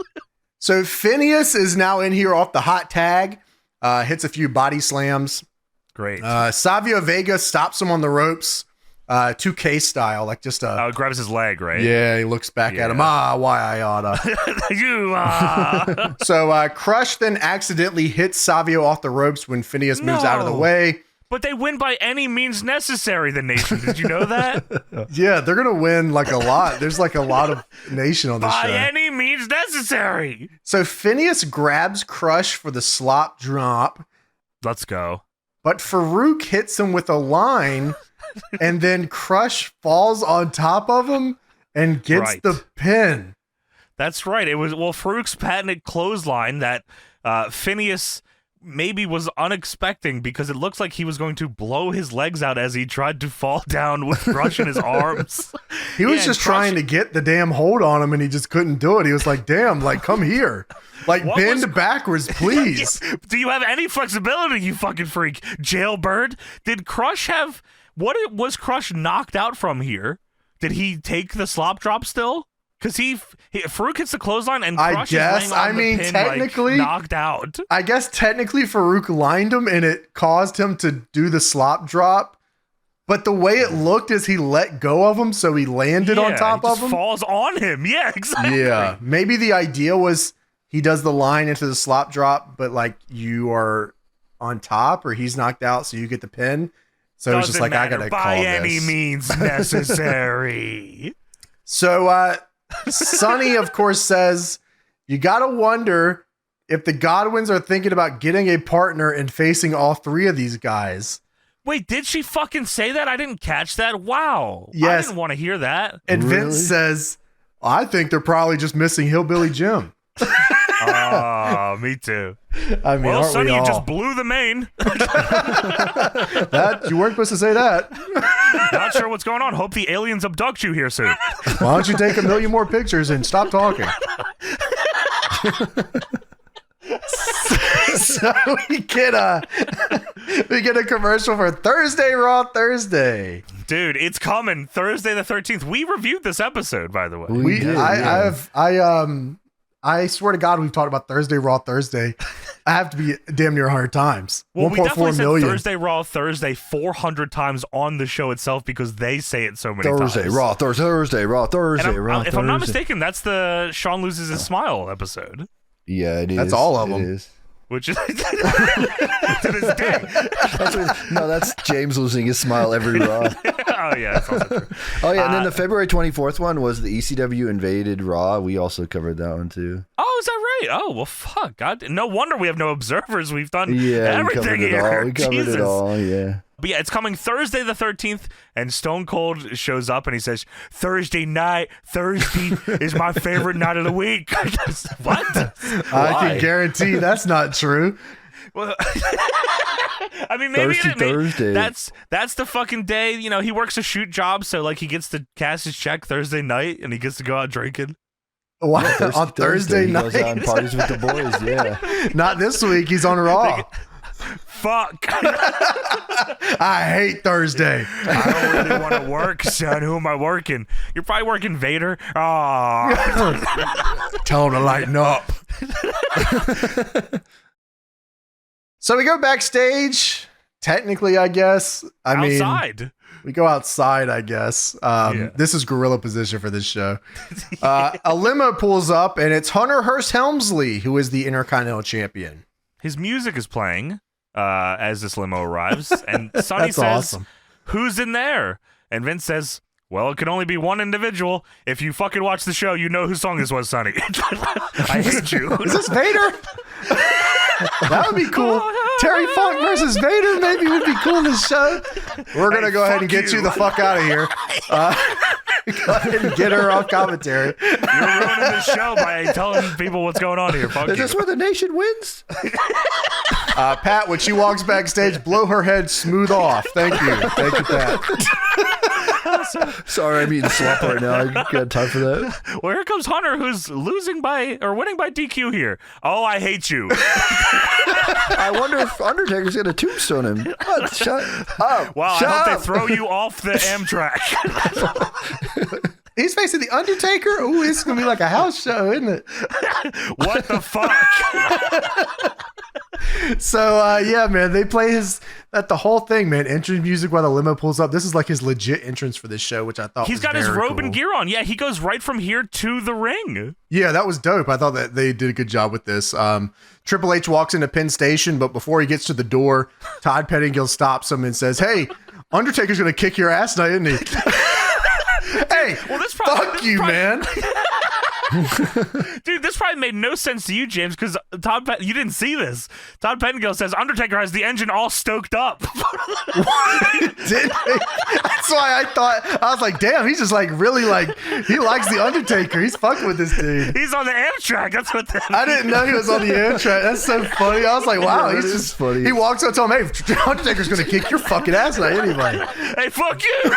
So Phineas is now in here off the hot tag. Hits a few body slams. Great. Savio Vega stops him on the ropes. 2K style, like just grabs his leg, right? Yeah, he looks back at him. Why I oughta. So Crush then accidentally hits Savio off the ropes when Phineas moves out of the way. But they win by any means necessary, the Nation. Did you know that? Yeah, they're going to win like a lot. There's like a lot of Nation on this show. By any means necessary. So Phineas grabs Crush for the slop drop. Let's go. But Farouk hits him with a line, and then Crush falls on top of him and gets the pin. That's right. It was, Farouk's patented clothesline that Phineas maybe was unexpecting because it looks like he was going to blow his legs out as he tried to fall down with Crush in his arms. He was just trying to get the damn hold on him and he just couldn't do it. He was like, damn, like, come here. Like, bend backwards, please. Do you have any flexibility, you fucking freak? Jailbird? Did Crush have... was Crush knocked out from here? Did he take the slop drop still? Because Farouk hits the clothesline and Crush is laying on the pin, technically, like, knocked out. I guess technically Farouk lined him and it caused him to do the slop drop. But the way it looked is he let go of him, so he landed on top of him. Falls on him. Yeah, exactly. Yeah, maybe the idea was he does the line into the slop drop, but like you are on top or he's knocked out, so you get the pin. So it's just like, I gotta call this. By any means necessary. So Sonny, of course, says, you gotta wonder if the Godwinns are thinking about getting a partner and facing all three of these guys. Wait, did she fucking say that? I didn't catch that. Wow. Yes. I didn't want to hear that. And Vince says, I think they're probably just missing Hillbilly Jim. Oh, me too. I mean, Sonny, you just blew the main. That you weren't supposed to say that. Not sure what's going on. Hope the aliens abduct you here soon. Why don't you take a million more pictures and stop talking? So we get We get a commercial for Thursday Raw Thursday. Dude, it's coming. Thursday the 13th. We reviewed this episode, by the way. We did, I swear to God, we've talked about Thursday Raw Thursday. I have to be damn near 100 times. Well, we definitely 1.4 said million. Thursday Raw Thursday 400 times on the show itself because they say it so many times. Thursday Raw Thursday Raw Thursday Raw. If I'm not mistaken, that's the Sean Loses His Smile epised. Yeah, it is. That's all of them. It is. Which is to this day. That's James losing his smile every Raw. Oh yeah, that's also true. Oh yeah, and then the February 24th one was the ECW Invaded Raw. We also covered that one too. Oh, is that right? Oh well, fuck. God, no wonder we have no observers. We've done we everything covered here. We covered it all. Yeah. But yeah, it's coming Thursday the 13th, and Stone Cold shows up and he says, Thursday is my favorite night of the week. What? I can guarantee that's not true. Well, I mean, maybe Thursday. That's the fucking day. You know, he works a shoot job, so like he gets to cash his check Thursday night, and he gets to go out drinking. What? On Thursday he night? Goes out and parties with the boys. Yeah. Not this week. He's on Raw. Fuck. I hate Thursday. I don't really want to work, son. Who am I working? You're probably working Vader. Oh. Tell him to lighten up. So we go backstage. Technically, I guess. Outside. We go outside, I guess. This is gorilla position for this show. A limo pulls up, and it's Hunter Hearst Helmsley, who is the Intercontinental Champion. His music is playing as this limo arrives, and Sonny says, awesome. Who's in there? And Vince says, well, it can only be one individual. If you fucking watch the show, you know whose song this was, Sonny. I hate you. Is this Vader? That would be cool. Terry Funk versus Vader maybe would be cool in this show. We're going to go ahead and get you the fuck out of here. Go ahead and get her off commentary. You're ruining the show by telling people what's going on here. Fuck Is this where the nation wins? Pat, when she walks backstage, blow her head smooth off. Thank you. Thank you, Pat. Sorry, I'm eating slop right now. I got time for that. Well, here comes Hunter, who's winning by DQ here. Oh, I hate you. I wonder if Undertaker's going to tombstone him. What? Shut up. Wow, I hope they throw you off the Amtrak. He's facing the Undertaker? Ooh, this is going to be like a house show, isn't it? What the fuck? So, yeah, man, they play the whole thing, man. Entrance music while the limo pulls up. This is like his legit entrance for this show, which I thought He's got his robe and gear on. Yeah, he goes right from here to the ring. Yeah, that was dope. I thought that they did a good job with this. Triple H walks into Penn Station, but before he ggets to the door, Todd Pettingill stops him and says, hey, Undertaker's going to kick your ass tonight, isn't he? Hey, well, fuck you, man. Dude, this probably made no sense to you, James, because you didn't see this. Todd Pettingill says Undertaker has the engine all stoked up. That's why I was like, damn, he's just like really like, he likes the Undertaker. He's fucking with this dude. He's on the Amtrak. That's what I didn't know he was on the Amtrak. That's so funny. I was like, wow, yeah, he's just funny. He walks up to him, hey, Undertaker's going to kick your fucking ass tonight anyway. Hey, fuck you.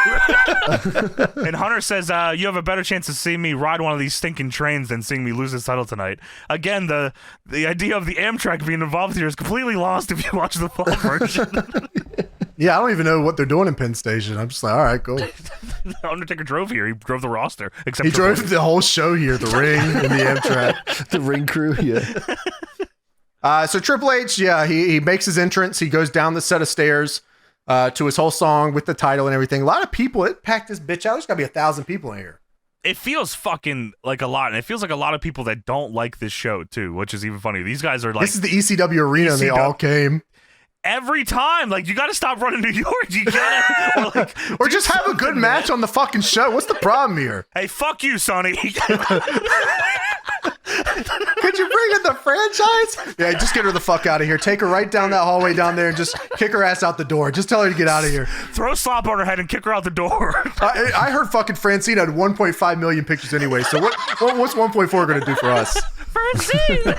And Hunter says, you have a better chance of seeing me ride one of these stinking trains than seeing me lose this title tonight. Again, the idea of the Amtrak being involved here is completely lost if you watch the full version. Yeah, I don't even know what they're doing in Penn Station. I'm just like, all right, cool. Undertaker drove here. He drove the roster. Except he drove the whole show here, the ring and the Amtrak. The ring crew, yeah. So Triple H, yeah, he makes his entrance. He goes down the set of stairs to his whole song with the title and everything. A lot of people, it packed this bitch out. There's got to be 1,000 people in here. It feels fucking like a lot, and it feels like a lot of people that don't like this show too, which is even funny. These guys are like, this is the ECW arena, and they all came every time. Like, you got to stop running New York. You gotta, or just have a good match on the fucking show. What's the problem here? Hey, fuck you, Sonny. Could you bring in the franchise? Yeah, just get her the fuck out of here. Take her right down that hallway down there and just kick her ass out the door. Just tell her to get out of here. Throw slop on her head and kick her out the door. I heard fucking Francine had 1.5 million pictures anyway. So what's 1.4 going to do for us? Francine.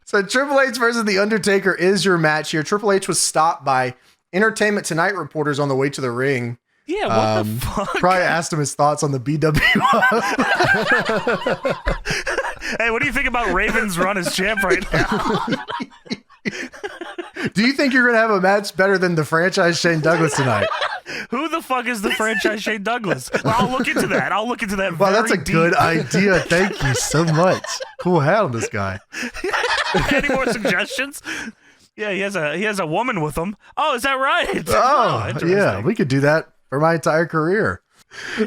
So Triple H versus The Undertaker is your match here. Triple H was stopped by Entertainment Tonight reporters on the way to the ring. Yeah, what the fuck? Probably asked him his thoughts on the BWF. Hey, what do you think about Raven's run as champ right now? Do you think you're going to have a match better than the franchise Shane Douglas tonight? Who the fuck is the franchise Shane Douglas? Well, I'll look into that. Wow, that's a good idea. Thank you so much. Cool hat on this guy. Any more suggestions? Yeah, he has a woman with him. Oh, is that right? Oh, yeah, we could do that for my entire career.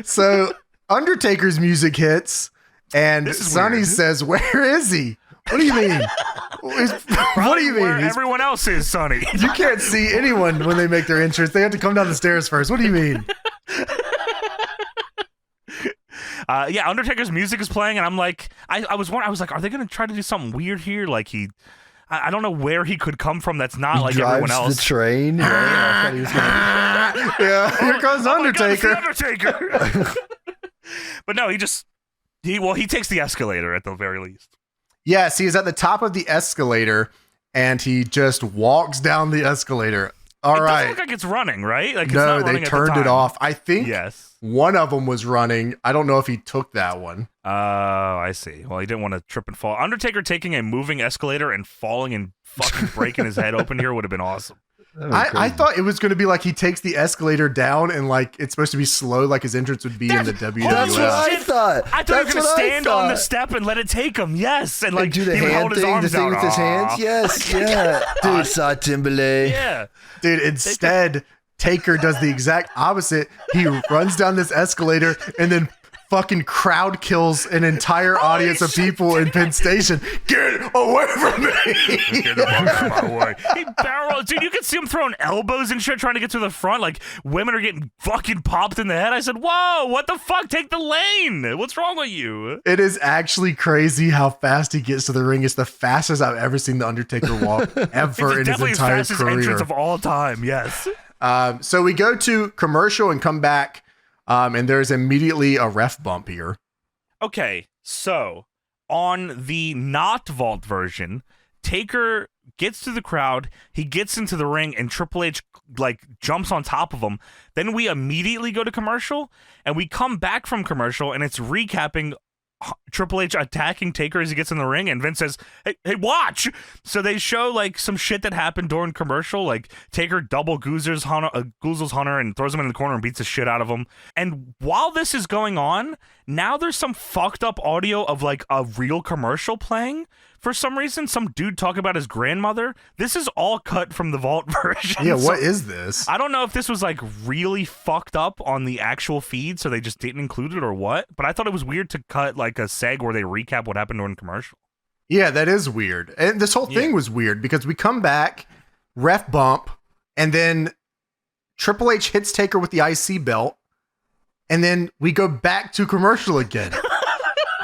So Undertaker's music hits, and Sonny says, "Where is he? What do you mean? What do you mean? Everyone else is, Sonny. You can't see anyone when they make their entrance. They have to come down the stairs first. What do you mean?" Yeah, Undertaker's music is playing, and I'm like, I was like, are they going to try to do something weird here? Like I don't know where he could come from. That's not like everyone else. The train. Yeah, here comes Undertaker. Oh my God, it's the Undertaker. But no, he takes the escalator at the very least. Yes, he is at the top of the escalator, and he just walks down the escalator. All right. It doesn't look like it's running, right? Like, no, it's not they turned it off. I think yes. One of them was running. I don't know if he took that one. Oh, I see. Well, he didn't want to trip and fall. Undertaker taking a moving escalator and falling and fucking breaking his head open here would have been awesome. I thought it was going to be like he takes the escalator down and like it's supposed to be slow, like his entrance would be in the WWF. That's what I thought. I thought he was going to stand on the step and let it take him. Yes, and like do the hand thing, the thing with his hands. Yes, yeah. Dude, I saw Timberlake. Yeah, dude. Instead, Taker does the exact opposite. He runs down this escalator and then fucking crowd kills an entire audience of people in Penn Station. Get away from me! Get the fuck out of my way. He barrels, dude. You can see him throwing elbows and shit, trying to get to the front. Like women are getting fucking popped in the head. I said, "Whoa, what the fuck? Take the lane. What's wrong with you?" It is actually crazy how fast he gets to the ring. It's the fastest I've ever seen the Undertaker walk ever in his entire fastest career. Entrance of all time. Yes. So we go to commercial and come back. And there's immediately a ref bump here. Okay, so on the not vault version, Taker gets to the crowd, he gets into the ring, and Triple H like jumps on top of him. Then we immediately go to commercial, and we come back from commercial, and it's recapping Triple H attacking Taker as he gets in the ring, and Vince says, hey, watch! So they show like some shit that happened during commercial, like Taker double goozles Hunter and throws him in the corner and beats the shit out of him. And while this is going on, now there's some fucked up audio of like a real commercial playing. For some reason, some dude talking about his grandmother. This is all cut from the vault version. Yeah, what is this? I don't know if this was like really fucked up on the actual feed, so they just didn't include it or what. But I thought it was weird to cut like a seg where they recap what happened during commercial. Yeah, that is weird. And this whole thing was weird because we come back, ref bump, and then Triple H hits Taker with the IC belt, and then we go back to commercial again.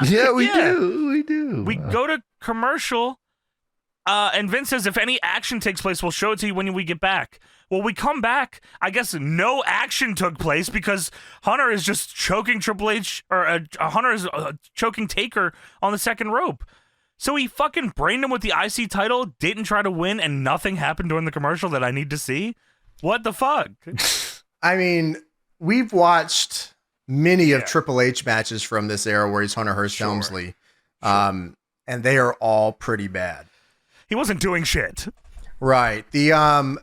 Yeah, we do. We do. We go to commercial, and Vince says, if any action takes place, we'll show it to you when we get back. Well, we come back. I guess no action took place because Hunter is just choking Triple H, or Hunter is choking Taker on the second rope. So he fucking brained him with the IC title, didn't try to win, and nothing happened during the commercial that I need to see. What the fuck? I mean, we've watched many of Triple H matches from this era where he's Hunter Hearst Helmsley. And they are all pretty bad. He wasn't doing shit. Right. The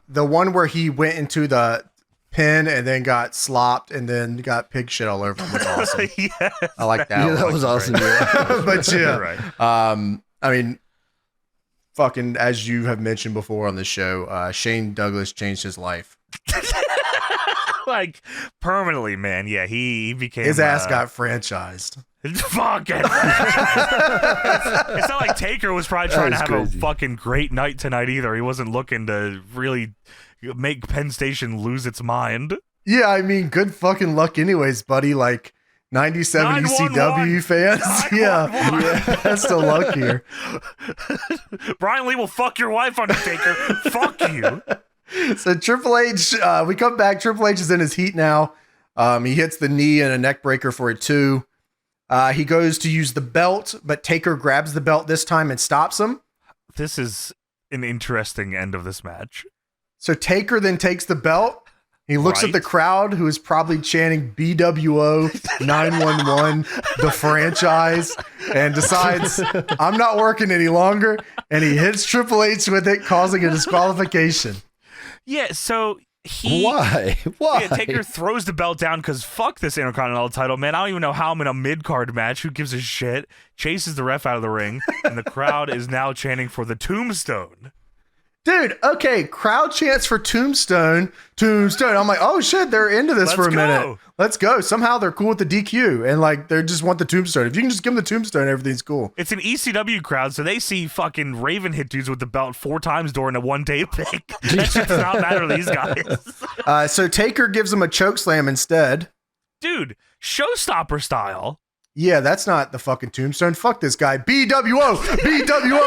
one where he went into the pin and then got slopped and then got pig shit all over him was awesome. Yes. I like that. Yeah, that was awesome. Yeah. But yeah, right. I mean, fucking, as you have mentioned before on the show, Shane Douglas changed his life. Like permanently, man. Yeah, he became his ass got franchised. Fuck it. It's not like Taker was probably trying to have a fucking great night tonight either. He wasn't looking to really make Penn Station lose its mind. Yeah, I mean, good fucking luck anyways, buddy. Like 97 ECW fans. Yeah, that's the luck here. Brian Lee will fuck your wife, Undertaker. Fuck you. So Triple H, we come back. Triple H is in his heat now. He hits the knee and a neck breaker for a 2. He goes to use the belt, but Taker grabs the belt this time and stops him. This is an interesting end of this match. So Taker then takes the belt, He looks at the crowd, who is probably chanting BWO 911, the franchise, and decides, I'm not working any longer. And he hits Triple H with it, causing a disqualification. Yeah, so Why? Yeah, Taker throws the belt down because fuck this Intercontinental title, man. I don't even know how I'm in a mid-card match. Who gives a shit? Chases the ref out of the ring, and the crowd is now chanting for the Tombstone. Dude, okay, crowd chants for Tombstone. I'm like, oh shit, they're into this for a minute. Let's go. Somehow they're cool with the DQ, and like they just want the Tombstone. If you can just give them the Tombstone, everything's cool. It's an ECW crowd, so they see fucking Raven hit dudes with the belt 4 times during a one-day pick. That shit does not matter to these guys. So Taker gives him a choke slam instead. Dude, showstopper style. Yeah, that's not the fucking Tombstone. Fuck this guy. BWO! BWO!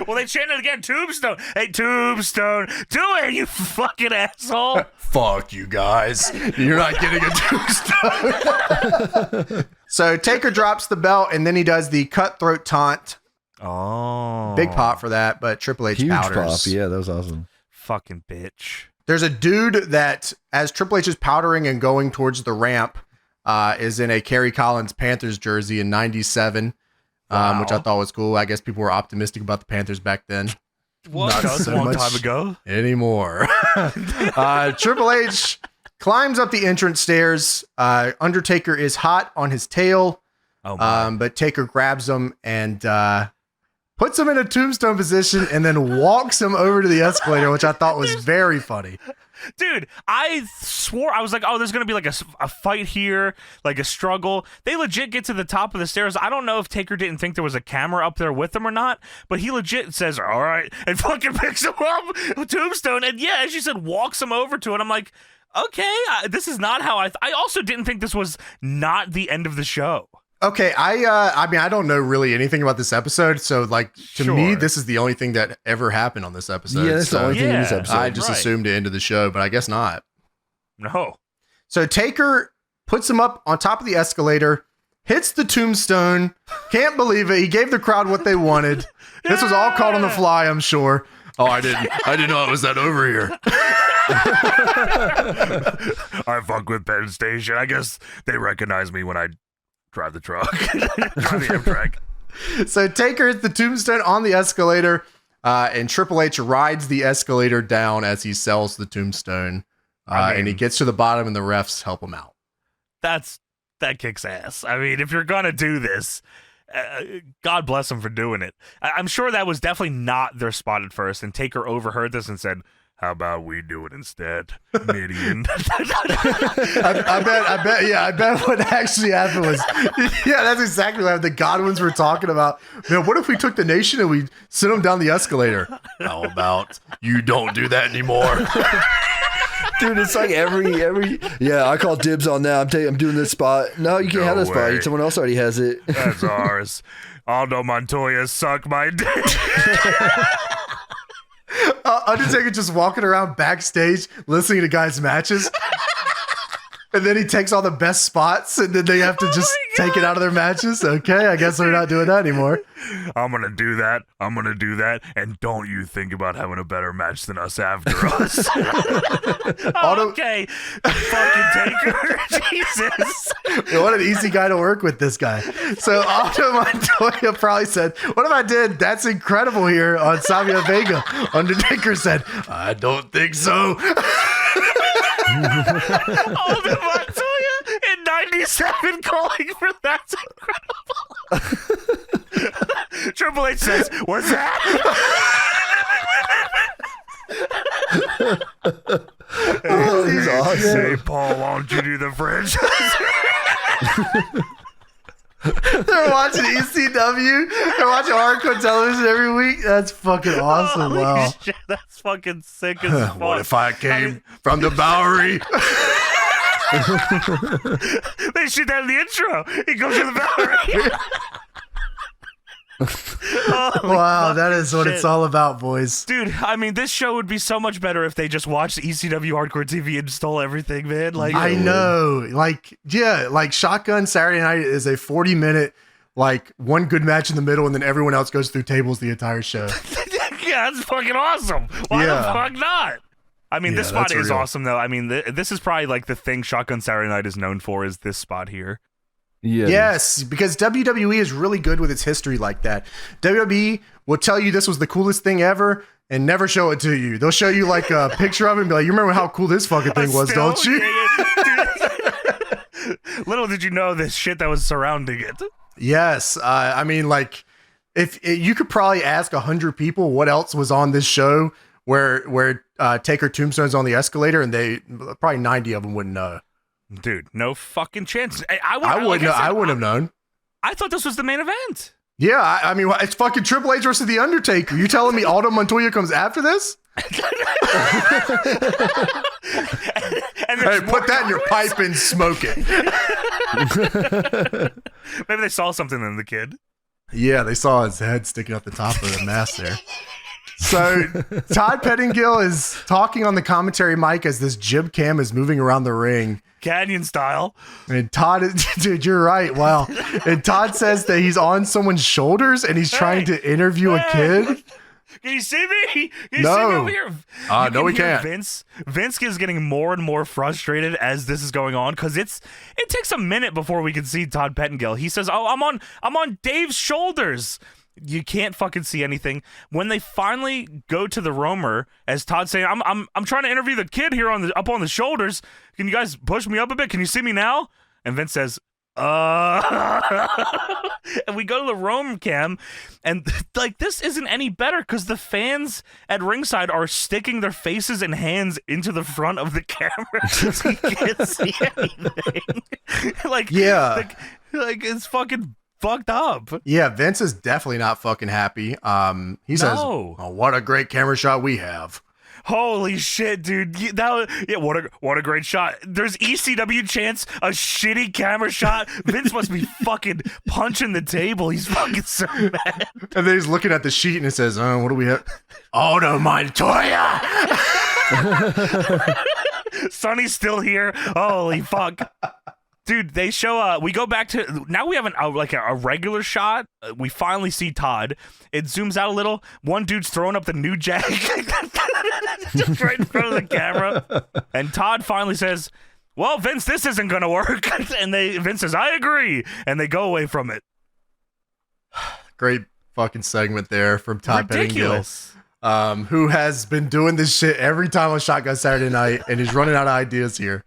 Well, they chanted again, Tombstone. Hey, Tombstone, do it, you fucking asshole. Fuck you guys. You're not getting a Tombstone. So Taker drops the belt, and then he does the cutthroat taunt. Oh. Big pop for that, but Triple H Huge powders. pop. Yeah, that was awesome. Fucking bitch. There's a dude that, as Triple H is powdering and going towards the ramp, is in a Kerry Collins Panthers jersey in '97, Wow. which I thought was cool. I guess people were optimistic about the Panthers back then. Well, Not that was so a long much time ago. Anymore. Triple H climbs up the entrance stairs. Undertaker is hot on his tail, but Taker grabs him and puts him in a tombstone position and then walks him over to the escalator, which I thought was very funny. Dude, I swore, I was like, oh, there's going to be like a fight here, like a struggle. They legit get to the top of the stairs. I don't know if Taker didn't think there was a camera up there with him or not, but he legit says, all right, and fucking picks him up, Tombstone, and yeah, as you said, walks him over to it. I'm like, okay, this is not how I also didn't think this was not the end of the show. Okay, I mean, I don't know really anything about this episode, so like to me, this is the only thing that ever happened on this episode. Yeah, that's the only thing in this episode. I just assumed the end of the show, but I guess not. No. So Taker puts him up on top of the escalator, hits the Tombstone. Can't believe it. He gave the crowd what they wanted. This was all caught on the fly, I'm sure. Oh, I didn't know it was that over here. I fuck with Penn Station. I guess they recognize me when I drive the truck. Drive the Amtrak. So Taker hits the Tombstone on the escalator, and Triple H rides the escalator down as he sells the Tombstone. And he gets to the bottom, and the refs help him out. That kicks ass. I mean, if you're gonna do this, God bless them for doing it. I'm sure that was definitely not their spot at first, and Taker overheard this and said, how about we do it instead, Midian? I bet what actually happened was, yeah, that's exactly what the Godwinns were talking about. Man, what if we took the nation and we sent them down the escalator? How about you don't do that anymore? Dude, it's like every yeah, I call dibs on that. I'm doing this spot. No, you can't have that spot. Someone else already has it. That's ours. Aldo Montoya, suck my dick. Undertaker just walking around backstage listening to guys' matches. And then he takes all the best spots, and then they have to just take it out of their matches. Okay, I guess they're not doing that anymore. I'm going to do that. I'm going to do that. And don't you think about having a better match than us after us. Okay. Fucking Taker. Jesus. What an easy guy to work with, this guy. So Aldo Montoya probably said, what if I did That's Incredible here on Savio Vega? Undertaker said, I don't think so. Aldo Montoya in '97 calling for That's Incredible. Triple H says, what's that? He's awesome. Hey, Paul, why don't you do the franchise? They're watching ECW. They're watching hardcore television every week. That's fucking awesome. Holy wow. shit, that's fucking sick as fuck. What if I came from the Bowery? They shoot that in the intro. He goes to the Bowery. Wow, that is what it's all about, boys. Dude, I mean, this show would be so much better if they just watched ECW Hardcore TV and stole everything, man. Like, I know. Like, yeah, like Shotgun Saturday Night is a 40-minute, like, one good match in the middle, and then everyone else goes through tables the entire show. Yeah, that's fucking awesome. Why the fuck not? I mean, this spot is awesome, though. I mean, this is probably like the thing Shotgun Saturday Night is known for, is this spot here. Yes, because WWE is really good with its history like that. WWE will tell you this was the coolest thing ever and never show it to you. They'll show you like a picture of it and be like, you remember how cool this fucking thing was, don't you? Little did you know this shit that was surrounding it. Yes. I mean, like, if you could probably ask 100 people what else was on this show where Taker Tombstone's on the escalator, and probably 90 of them wouldn't know. Dude, no fucking chance. I wouldn't have known. I thought this was the main event. Yeah, I mean, it's fucking Triple H versus The Undertaker. You telling me Aldo Montoya comes after this? And hey, put that in your pipe and smoke it. Maybe they saw something in the kid. Yeah, they saw his head sticking out the top of the mask there. So Todd Pettingill is talking on the commentary mic as this jib cam is moving around the ring. Canyon style. And Todd is, dude, you're right. Wow. And Todd says that he's on someone's shoulders and he's trying to interview a kid. Can you see me? Can you see me over here? No, we can't. Vince is getting more and more frustrated as this is going on, because it takes a minute before we can see Todd Pettingill. He says, "Oh, I'm on Dave's shoulders." You can't fucking see anything. When they finally go to the roamer, as Todd's saying, I'm trying to interview the kid here up on the shoulders. Can you guys push me up a bit? Can you see me now? And Vince says, and we go to the roam cam, and like, this isn't any better because the fans at ringside are sticking their faces and hands into the front of the camera so you can't see anything. Like it's fucking fucked up. Yeah, Vince is definitely not fucking happy. He says, "Oh, what a great camera shot we have." Holy shit, dude! What a great shot. There's ECW chants, a shitty camera shot. Vince must be fucking punching the table. He's fucking so mad. And then he's looking at the sheet and it says, "What do we have? Aldo Montoya." Sonny's still here. Holy fuck. Dude, they show, we go back to, now we have a regular shot. We finally see Todd. It zooms out a little. One dude's throwing up the New Jack just right in front of the camera. And Todd finally says, "Well, Vince, this isn't going to work." And Vince says, "I agree." And they go away from it. Great fucking segment there from Todd Ridiculous. Pettingill, who has been doing this shit every time on Shotgun Saturday Night, and he's running out of ideas here.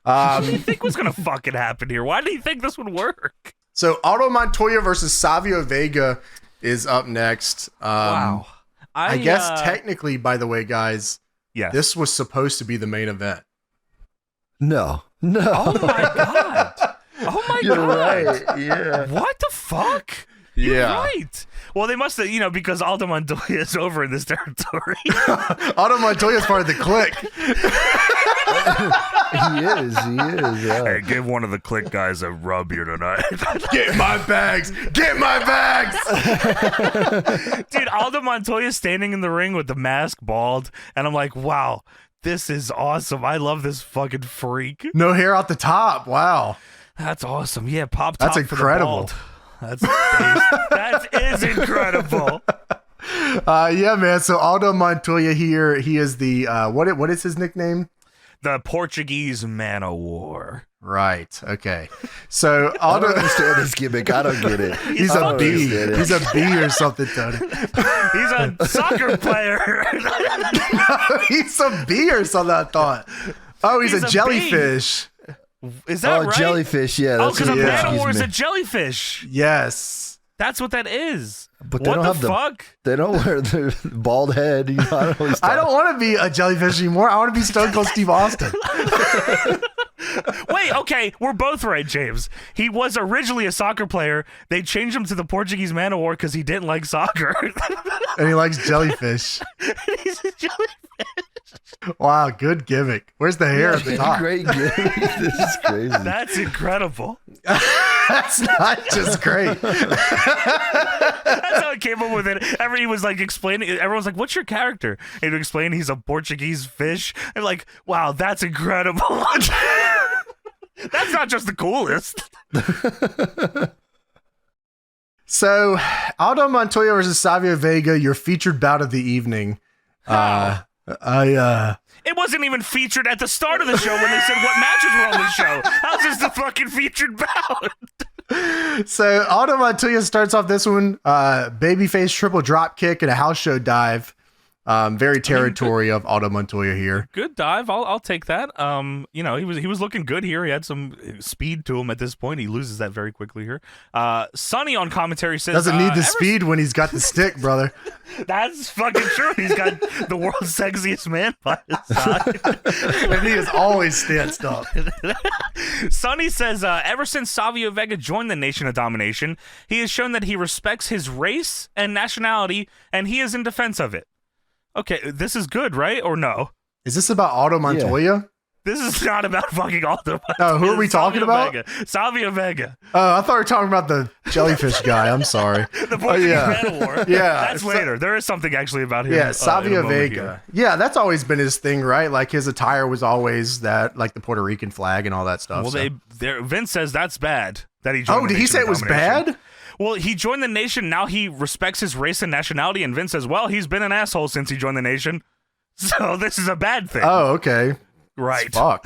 What do you think was gonna fucking happen here? Why do you think this would work? So Aldo Montoya versus Savio Vega is up next. Wow. I guess technically, by the way, guys, this was supposed to be the main event. No. Oh my god. You're right. Yeah. What the fuck? You're right. Well, they must have, because Aldo Montoya is over in this territory. Aldo Montoya is part of the clique. He is. Yeah. Hey, give one of the clique guys a rub here tonight. Get my bags. Get my bags. Dude, Aldo Montoya standing in the ring with the mask, bald, and I'm like, wow, this is awesome. I love this fucking freak. No hair out the top. Wow. That's awesome. Yeah, pop top. That's incredible. For the bald. That is incredible. Yeah, man. So Aldo Montoya here, he is the what is his nickname? The Portuguese Man of War. Right. Okay. So Aldo, I don't understand this gimmick. I don't get it. He's a B. He's a B or something, Tony. He's a soccer player. No, he's a B or something, I thought. Oh, he's a jellyfish. Is that right? Jellyfish, yeah. That's because a Man of War is a jellyfish. Yes. That's what that is. But they what don't have fuck? They don't wear the bald head. I don't want to be a jellyfish anymore. I want to be Stone Cold Steve Austin. Wait, okay, we're both right, James. He was originally a soccer player. They changed him to the Portuguese Man of War because he didn't like soccer. And he likes jellyfish. He's a jellyfish. Wow, good gimmick. Where's the hair at the top? Great gimmick. This is crazy. That's incredible. That's not just great. That's how I came up with it. He was like explaining. Everyone's like, "What's your character?" And he explained he's a Portuguese fish. And like, wow, that's incredible. That's not just the coolest. So, Aldo Montoya versus Savio Vega, your featured bout of the evening. It wasn't even featured at the start of the show when they said what matches were on the show. How's this the fucking featured bout? So Aldo Montoya starts off this one, babyface triple drop kick and a house show dive. Very territory of Aldo Montoya here. Good dive. I'll take that. You know, he was looking good here. He had some speed to him at this point. He loses that very quickly here. Sonny on commentary says doesn't need the speed when he's got the stick, brother. That's fucking true. He's got the world's sexiest man by his side. And he is always stanced up. Sonny says, ever since Savio Vega joined the Nation of Domination, he has shown that he respects his race and nationality, and he is in defense of it. Okay, this is good, right? Or no? Is this about Aldo Montoya? Yeah. This is not about fucking Aldo Montoya. Oh, who are we talking about? Savio Vega. Oh, I thought we were talking about the jellyfish guy. I'm sorry. The Portuguese Man of War. Yeah. That's later. There is something actually about him. Yeah, Savio Vega. Yeah, that's always been his thing, right? Like his attire was always that, like the Puerto Rican flag and all that stuff. Well, Vince says that's bad that he joined. Oh, did he say it was bad? Well, he joined the Nation. Now he respects his race and nationality. And Vince says, well, he's been an asshole since he joined the Nation. So this is a bad thing. Oh, okay. Right. Fuck.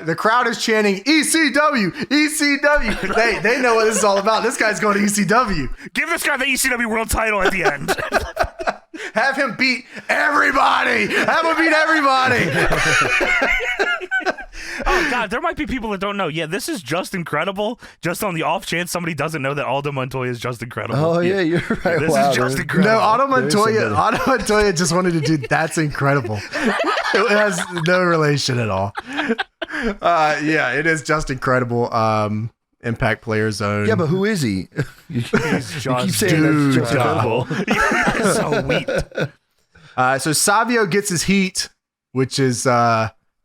The crowd is chanting ECW, ECW. They know what this is all about. This guy's going to ECW. Give this guy the ECW world title at the end. Have him beat everybody. Have him beat everybody. Oh, God, there might be people that don't know. Yeah, this is just incredible. Just on the off chance somebody doesn't know that Aldo Montoya is just incredible. Oh, yeah, you're right. Yeah, this is just incredible. No, Aldo Montoya just wanted to do that's incredible. It has no relation at all. Yeah, it is just incredible. Impact Player Zone. Yeah, but who is he? He's just you keep saying that's incredible. He's so weak. So Savio gets his heat, which is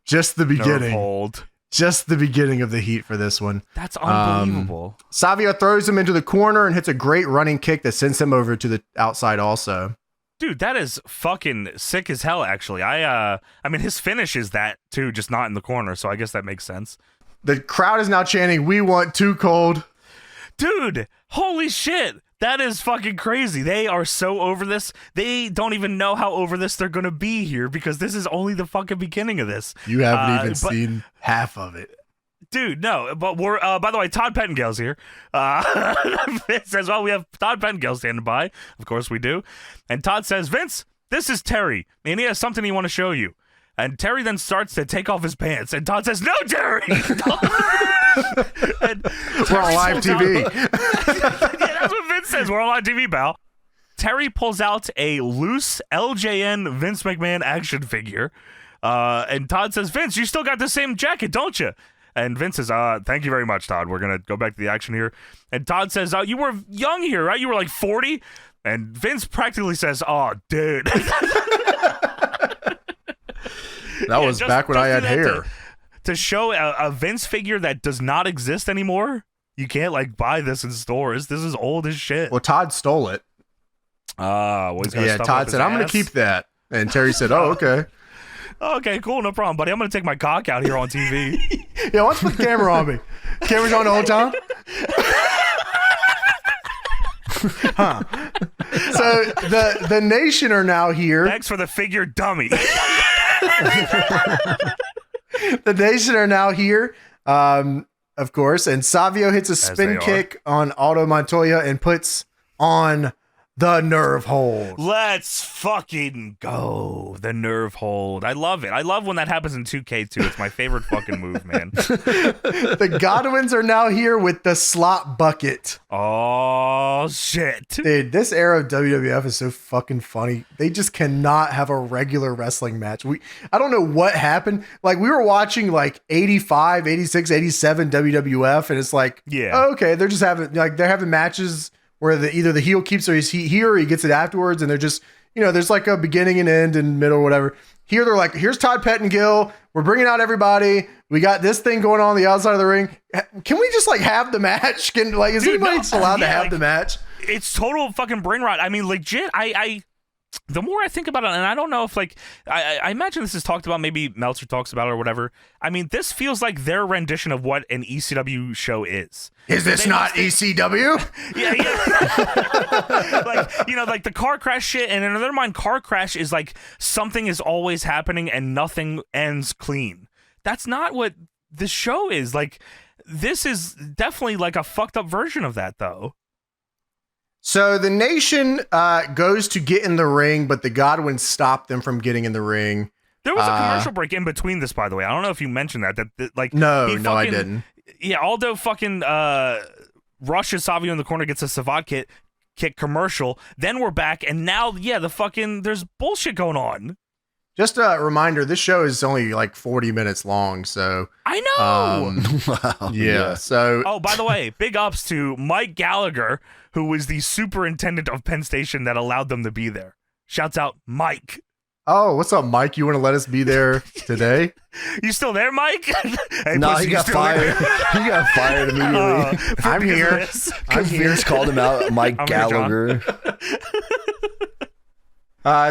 just the beginning. Just the beginning of the heat for this one. That's unbelievable. Savio throws him into the corner and hits a great running kick that sends him over to the outside also. Dude, that is fucking sick as hell, actually. I mean, his finish is that, too, just not in the corner, so I guess that makes sense. The crowd is now chanting, "We want Too Cold." Dude, holy shit. That is fucking crazy. They are so over this. They don't even know how over this they're going to be here because this is only the fucking beginning of this. You haven't even seen half of it. Dude, no. But we're, by the way, Todd Pettingale's here. Vince says, well, we have Todd Pettingale standing by. Of course we do. And Todd says, Vince, this is Terry, and he has something he want to show you. And Terry then starts to take off his pants. And Todd says, no, Terry! We're on live TV. Yeah, that's what Vince says. We're on live TV, pal. Terry pulls out a loose LJN Vince McMahon action figure. And Todd says, Vince, you still got the same jacket, don't you? And Vince says, thank you very much, Todd. We're going to go back to the action here. And Todd says, you were young here, right? You were like 40? And Vince practically says, oh, dude. That was back when I had hair. To show a Vince figure that does not exist anymore, you can't like buy this in stores. This is old as shit. Well, Todd stole it. Todd said, I'm going to keep that. And Terry said, oh, okay. Okay, cool, no problem, buddy. I'm going to take my cock out here on TV. Yeah, why don't you put the camera on me? Camera's on the whole time? Huh. So the Nation are now here. Thanks for the figure, dummy. The Nation are now here, of course, and Savio hits a spin kick on Aldo Montoya and puts on the nerve hold. Let's fucking go. The nerve hold. I love it. I love when that happens in 2K too. It's my favorite fucking move, man. The Godwinns are now here with the slot bucket. Oh, shit. Dude, this era of WWF is so fucking funny. They just cannot have a regular wrestling match. I don't know what happened. Like, we were watching like 85, 86, 87 WWF, and it's like, yeah, oh, okay, they're just having, like, they're having matches where either the heel keeps his heat here or he gets it afterwards, and they're just, there's like a beginning and end and middle or whatever. Here they're like, here's Todd Pettingill. We're bringing out everybody. We got this thing going on the outside of the ring. Can we just like have the match? Is anybody allowed to have the match? It's total fucking brain rot. I mean, legit. I the more I think about it, and I don't know if like I imagine this is talked about, maybe Meltzer talks about it or whatever. I mean, this feels like their rendition of what an ECW show is. Is this not ECW? Yeah. Like, you know, like the car crash shit, and in their mind, car crash is like something is always happening and nothing ends clean. That's not what this show is. Like, this is definitely like a fucked up version of that, though. So the Nation goes to get in the ring, but the Godwinns stop them from getting in the ring. There was a commercial break in between this, by the way. I don't know if you mentioned that like no, I didn't. Yeah, Aldo fucking rushes Savio in the corner, gets a Savate kick commercial. Then we're back, and now there's bullshit going on. Just a reminder, this show is only like 40 minutes long, so I know. Wow. Yeah. So oh, by the way, big ups to Mike Gallagher, who was the superintendent of Penn Station that allowed them to be there. Shouts out, Mike. Oh, what's up, Mike? You want to let us be there today? You still there, Mike? Hey, no, he got fired. He got fired immediately. I'm here. Because Vince called him out, Mike Gallagher.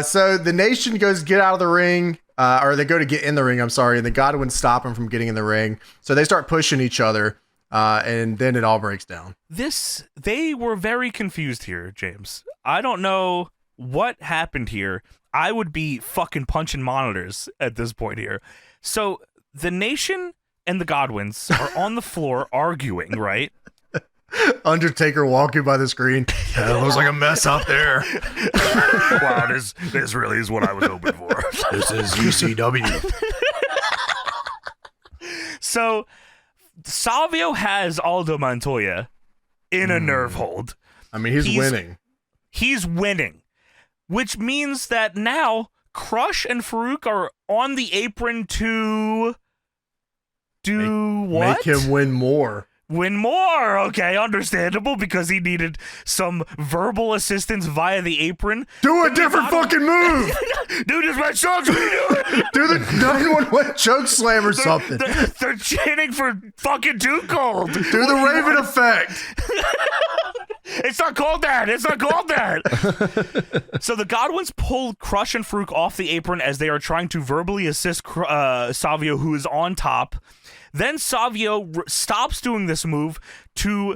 So the Nation goes to get out of the ring, or they go to get in the ring, I'm sorry, and the Godwinns stop them from getting in the ring. So they start pushing each other, and then it all breaks down. They were very confused here, James. I don't know what happened here. I would be fucking punching monitors at this point here. So the Nation and the Godwinns are on the floor arguing, right? Undertaker walking by the screen. Yeah, it looks like a mess out there. Wow, this really is what I was hoping for. This is ECW. So Savio has Aldo Montoya in a nerve hold. I mean, he's winning. He's winning, which means that now Crush and Farouk are on the apron to do what? Make him win more. Win more. Okay, understandable, because he needed some verbal assistance via the apron. Do a different fucking move. Dude, this match sucks. What are you doing? Do the 911 choke slam or something. They're chanting for fucking Too Cold. Do the Raven effect. It's not called that. It's not called that. So the Godwinns pull Crush and Farouk off the apron as they are trying to verbally assist Savio, who is on top. Then Savio stops doing this move to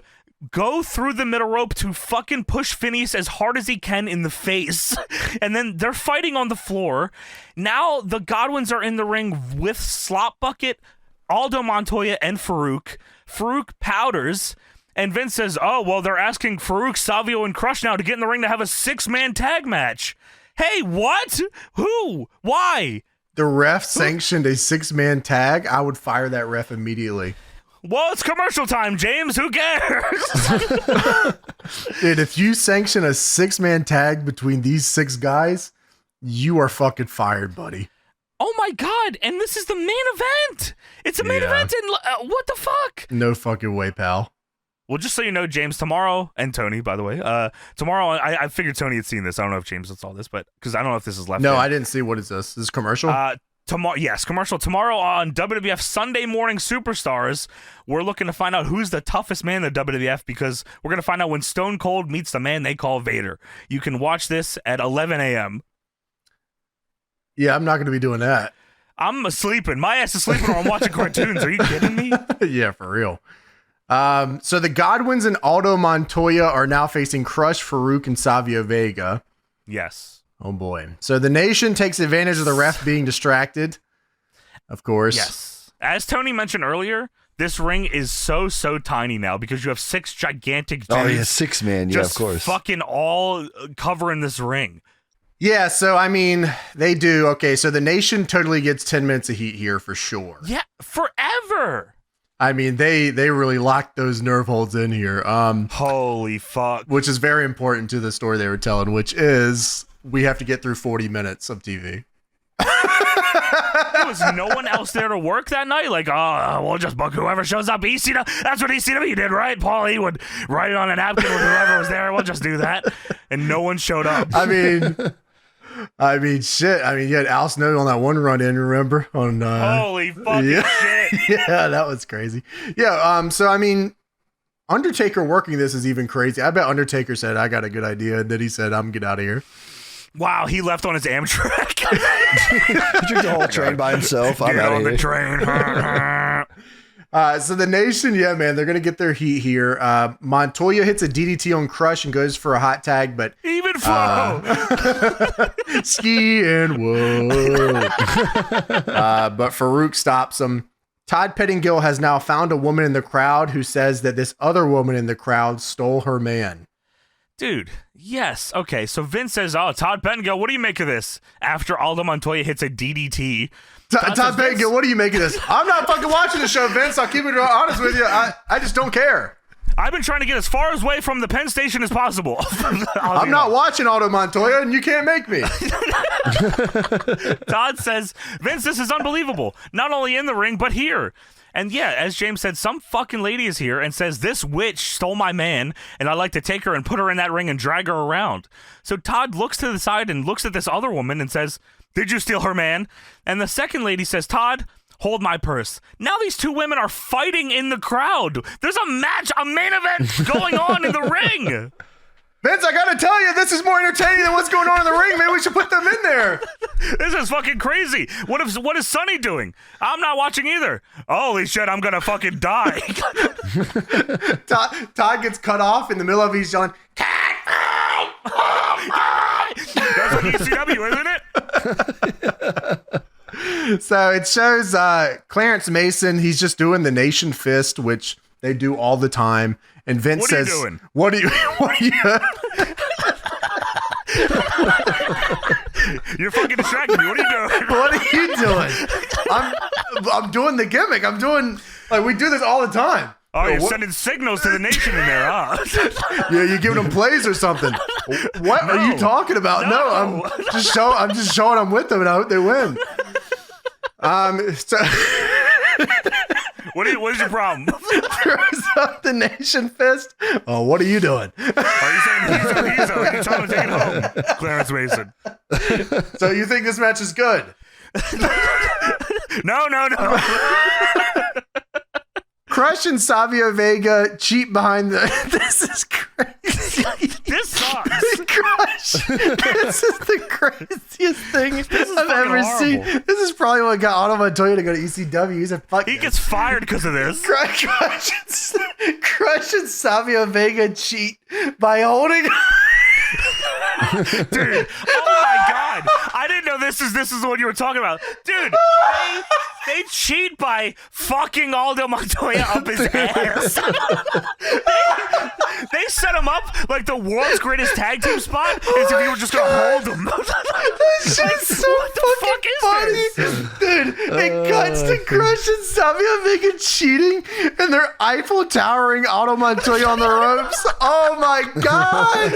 go through the middle rope to fucking push Phineas as hard as he can in the face. And then they're fighting on the floor. Now the Godwinns are in the ring with Slop Bucket, Aldo Montoya, and Farouk. Farouk powders. And Vince says, oh, well, they're asking Farouk, Savio, and Crush now to get in the ring to have a 6-man tag match. Hey, what? Who? Why? The ref sanctioned a 6-man tag. I would fire that ref immediately. Well, it's commercial time, James. Who cares? Dude, if you sanction a 6-man tag between these 6 guys, you are fucking fired, buddy. Oh my God. And this is the main event. It's a main event. And what the fuck? No fucking way, pal. Well, just so you know, James, tomorrow, and Tony, by the way, tomorrow, I figured Tony had seen this. I don't know if James saw this, but because I don't know if this is left. No, I didn't see. What is this? This is commercial? Yes, commercial. Tomorrow on WWF Sunday Morning Superstars, we're looking to find out who's the toughest man in the WWF, because we're going to find out when Stone Cold meets the man they call Vader. You can watch this at 11 a.m. Yeah, I'm not going to be doing that. I'm sleeping. My ass is sleeping, or I'm watching cartoons. Are you kidding me? Yeah, for real. So the Godwinns and Aldo Montoya are now facing Crush, Farouk, and Savio Vega. Yes. Oh boy. So the Nation takes advantage of the ref being distracted. Of course. Yes. As Tony mentioned earlier, this ring is so tiny now because you have 6 gigantic dudes. Oh yeah, 6-man. Yeah, of course. Fucking all covering this ring. Yeah, so I mean, they do. Okay, so the Nation totally gets 10 minutes of heat here for sure. Yeah, forever. I mean, they really locked those nerve holds in here. Holy fuck. Which is very important to the story they were telling, which is we have to get through 40 minutes of TV. There was no one else there to work that night? Like, we'll just book whoever shows up. ECW, that's what ECW did, right? Paul, he would write it on a napkin with whoever was there. We'll just do that. And no one showed up. I mean, shit. I mean, you had Al Snow on that one run in, remember? Holy fucking shit. Yeah, that was crazy. Yeah, so I mean, Undertaker working this is even crazy. I bet Undertaker said, I got a good idea, and then he said, I'm gonna get out of here. Wow, he left on his Amtrak. He took the whole train by himself. Get on the train. So the Nation, yeah, man, they're gonna get their heat here. Montoya hits a DDT on Crush and goes for a hot tag, but even flow. Ski and whoa. But Farouk stops him. Todd Pettingill has now found a woman in the crowd who says that this other woman in the crowd stole her man. Dude, yes. Okay, so Vince says, oh, Todd Pettingill, what do you make of this? After Aldo Montoya hits a DDT. Todd Pettingill, what do you make of this? I'm not fucking watching the show, Vince. I'll keep it honest with you. I just don't care. I've been trying to get as far away from the Penn Station as possible. I'm not watching Aldo Montoya, and you can't make me. Todd says, Vince, this is unbelievable. Not only in the ring, but here. And yeah, as James said, some fucking lady is here and says, this witch stole my man, and I'd like to take her and put her in that ring and drag her around. So Todd looks to the side and looks at this other woman and says, did you steal her man? And the second lady says, Todd, hold my purse. Now these two women are fighting in the crowd. There's a match, a main event going on in the ring. Vince, I gotta tell you, this is more entertaining than what's going on in the ring. Maybe we should put them in there. This is fucking crazy. What is Sonny doing? I'm not watching either. Holy shit, I'm gonna fucking die. Todd gets cut off in the middle of he's yelling, cat fight! That's like ECW, isn't it? So it shows Clarence Mason, he's just doing the Nation Fist, which they do all the time. And Vince says, what are you You're fucking distracting me. What are you doing? What are you doing? I'm doing the gimmick. I'm doing, like, we do this all the time. Oh, you're sending signals to the Nation in there, huh? Yeah, you're giving them plays or something. What are you talking about? No, I'm just showing I'm with them, and I hope they win. So what is your problem? Throws up the Nation Fist. Oh, what are you doing? Are you saying he's a? You tell him to take it home, Clarence Mason. So you think this match is good? No. Crush and Savio Vega cheat behind the. This is crazy. This sucks. Crush. This is the craziest thing I've ever seen. This is probably what got Aldo Montoya to go to ECW. He's a fuck. He gets fired because of this. Crush and Savio Vega cheat by holding. Dude, oh my god, I didn't know this is what you were talking about. Dude, they cheat by fucking Aldo Montoya up his ass. They set him up like the world's greatest tag team spot as if you were just gonna hold him. This shit's so fucking funny. Dude, it cuts to Crush and Savio Vega cheating, and they're Eiffel Towering Aldo Montoya on the ropes. Oh my god.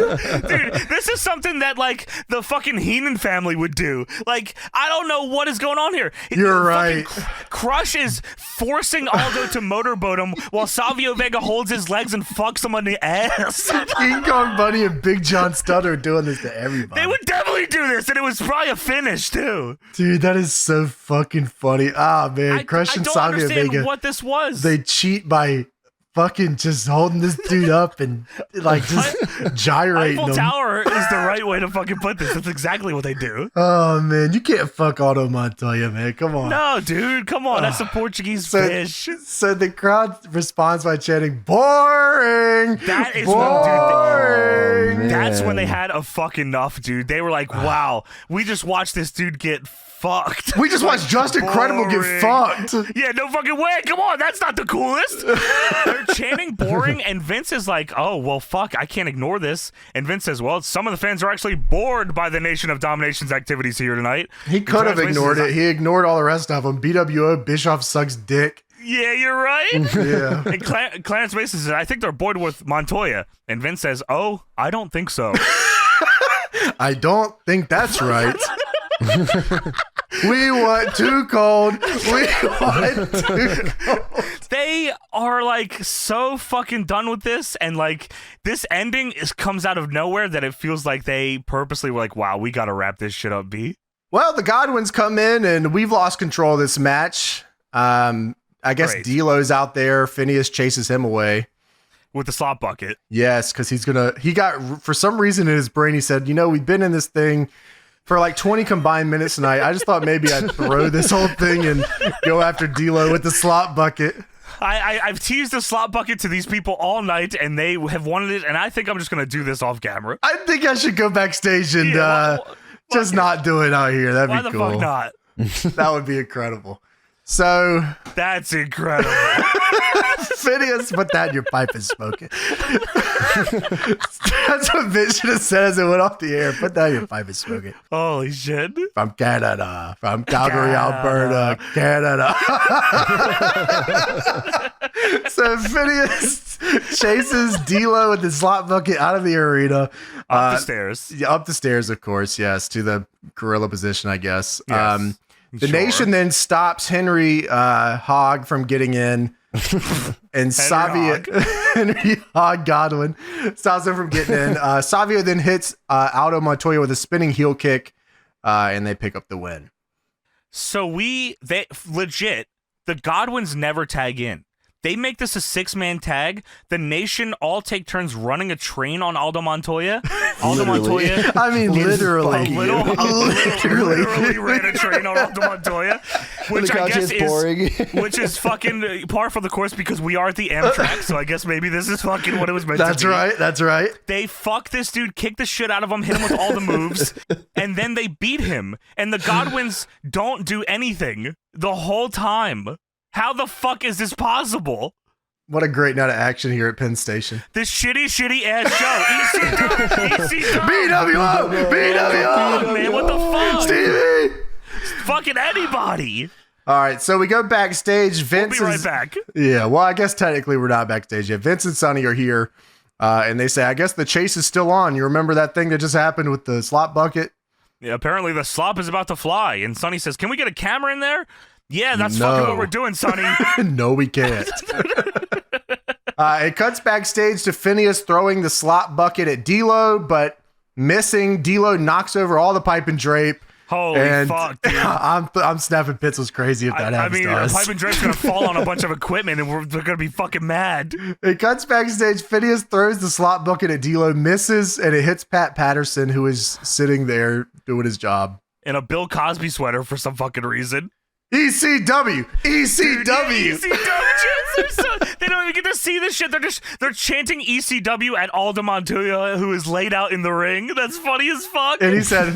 Dude, this is something that, like, the fucking Heenan family would do. Like, I don't know what is going on here. You're right. Crush is forcing Aldo to motorboat him while Savio Vega holds his legs and fucks him on the ass. King Kong Bunny and Big John Studd are doing this to everybody. They would definitely do this, and it was probably a finish, too. Dude, that is so fucking funny. Ah, man. Crush and Savio Vega. I don't understand what this was. They cheat by fucking just holding this dude up and like just gyrating Eiffel him. Tower is the right way to fucking put this. That's exactly what they do. Oh man, you can't fuck Aldo Montoya, man. Come on. No, dude, come on. That's a Portuguese fish. So the crowd responds by chanting, "Boring." That is boring. When, dude, that's when they had a fucking enough, dude. They were like, "Wow, we just watched this dude get fucked. We just watched Justin Credible get fucked." Yeah, no fucking way. Come on, that's not the coolest. They're chanting boring, and Vince is like, oh, well, fuck, I can't ignore this. And Vince says, well, some of the fans are actually bored by the Nation of Domination's activities here tonight. He could have ignored it. He ignored all the rest of them. BWO, Bischoff sucks dick. Yeah, you're right. Yeah. And Clarence Mason says, I think they're bored with Montoya. And Vince says, oh, I don't think so. I don't think that's right. We want Too Cold. We want Too Cold. They are like so fucking done with this, and like this ending comes out of nowhere that it feels like they purposely were like, wow, we gotta wrap this shit up, B. Well, the Godwinns come in and we've lost control of this match. I guess Great. D'Lo's out there. Phineas chases him away. with the slop bucket. Yes, because he got, for some reason in his brain, he said, we've been in this thing for like 20 combined minutes tonight. I just thought maybe I'd throw this whole thing and go after D'Lo with the slop bucket. I've teased the slop bucket to these people all night, and they have wanted it, and I think I'm just going to do this off camera. I think I should go backstage and just not do it out here. That'd be cool. Why the fuck not? That would be incredible. So that's incredible. Phineas, put that in your pipe and smoke it. That's what Vince should have said as it went off the air. Put that in your pipe and smoke it. Holy shit. From Canada. From Calgary, Alberta, Canada. So Phineas chases D'Lo with the slot bucket out of the arena. Up the stairs. Yeah, up the stairs, of course, yes, to the gorilla position, I guess. Yes. The Nation then stops Henry Hogg from getting in, and Henry Hogg Godwin stops him from getting in. Savio then hits Aldo Montoya with a spinning heel kick, and they pick up the win. So they legit, the Godwinns never tag in. They make this a 6-man tag. The Nation all take turns running a train on Aldo Montoya. Aldo Montoya. I mean, literally. Literally ran a train on Aldo Montoya. Which I guess is boring. Which is fucking par for the course because we are at the Amtrak. So I guess maybe this is fucking what it was meant to be. That's right. They fuck this dude, kick the shit out of him, hit him with all the moves, and then they beat him. And the Godwinns don't do anything the whole time. How the fuck is this possible? What a great night of action here at Penn Station. This shitty ass show. ECW. BWO. Man, what the fuck? Stevie. Fucking anybody. All right, so we go backstage. Vince We'll be right back. Yeah, well, I guess technically we're not backstage yet. Vince and Sonny are here, and they say, I guess the chase is still on. You remember that thing that just happened with the slop bucket? Yeah, apparently the slop is about to fly, and Sonny says, can we get a camera in there? Yeah, that's fucking what we're doing, Sonny. No, we can't. It cuts backstage to Phineas throwing the slop bucket at D'Lo, but missing. D'Lo knocks over all the pipe and drape. Holy fuck, dude. I'm snapping pixels crazy if that happens to us. Pipe and drape's gonna fall on a bunch of equipment, and we're gonna be fucking mad. It cuts backstage. Phineas throws the slop bucket at D'Lo, misses, and it hits Pat Patterson, who is sitting there doing his job. In a Bill Cosby sweater for some fucking reason. ECW! ECW! Dude, ECW! They don't even get to see this shit. They're chanting ECW at Aldo Montoya, who is laid out in the ring. That's funny as fuck. And he said,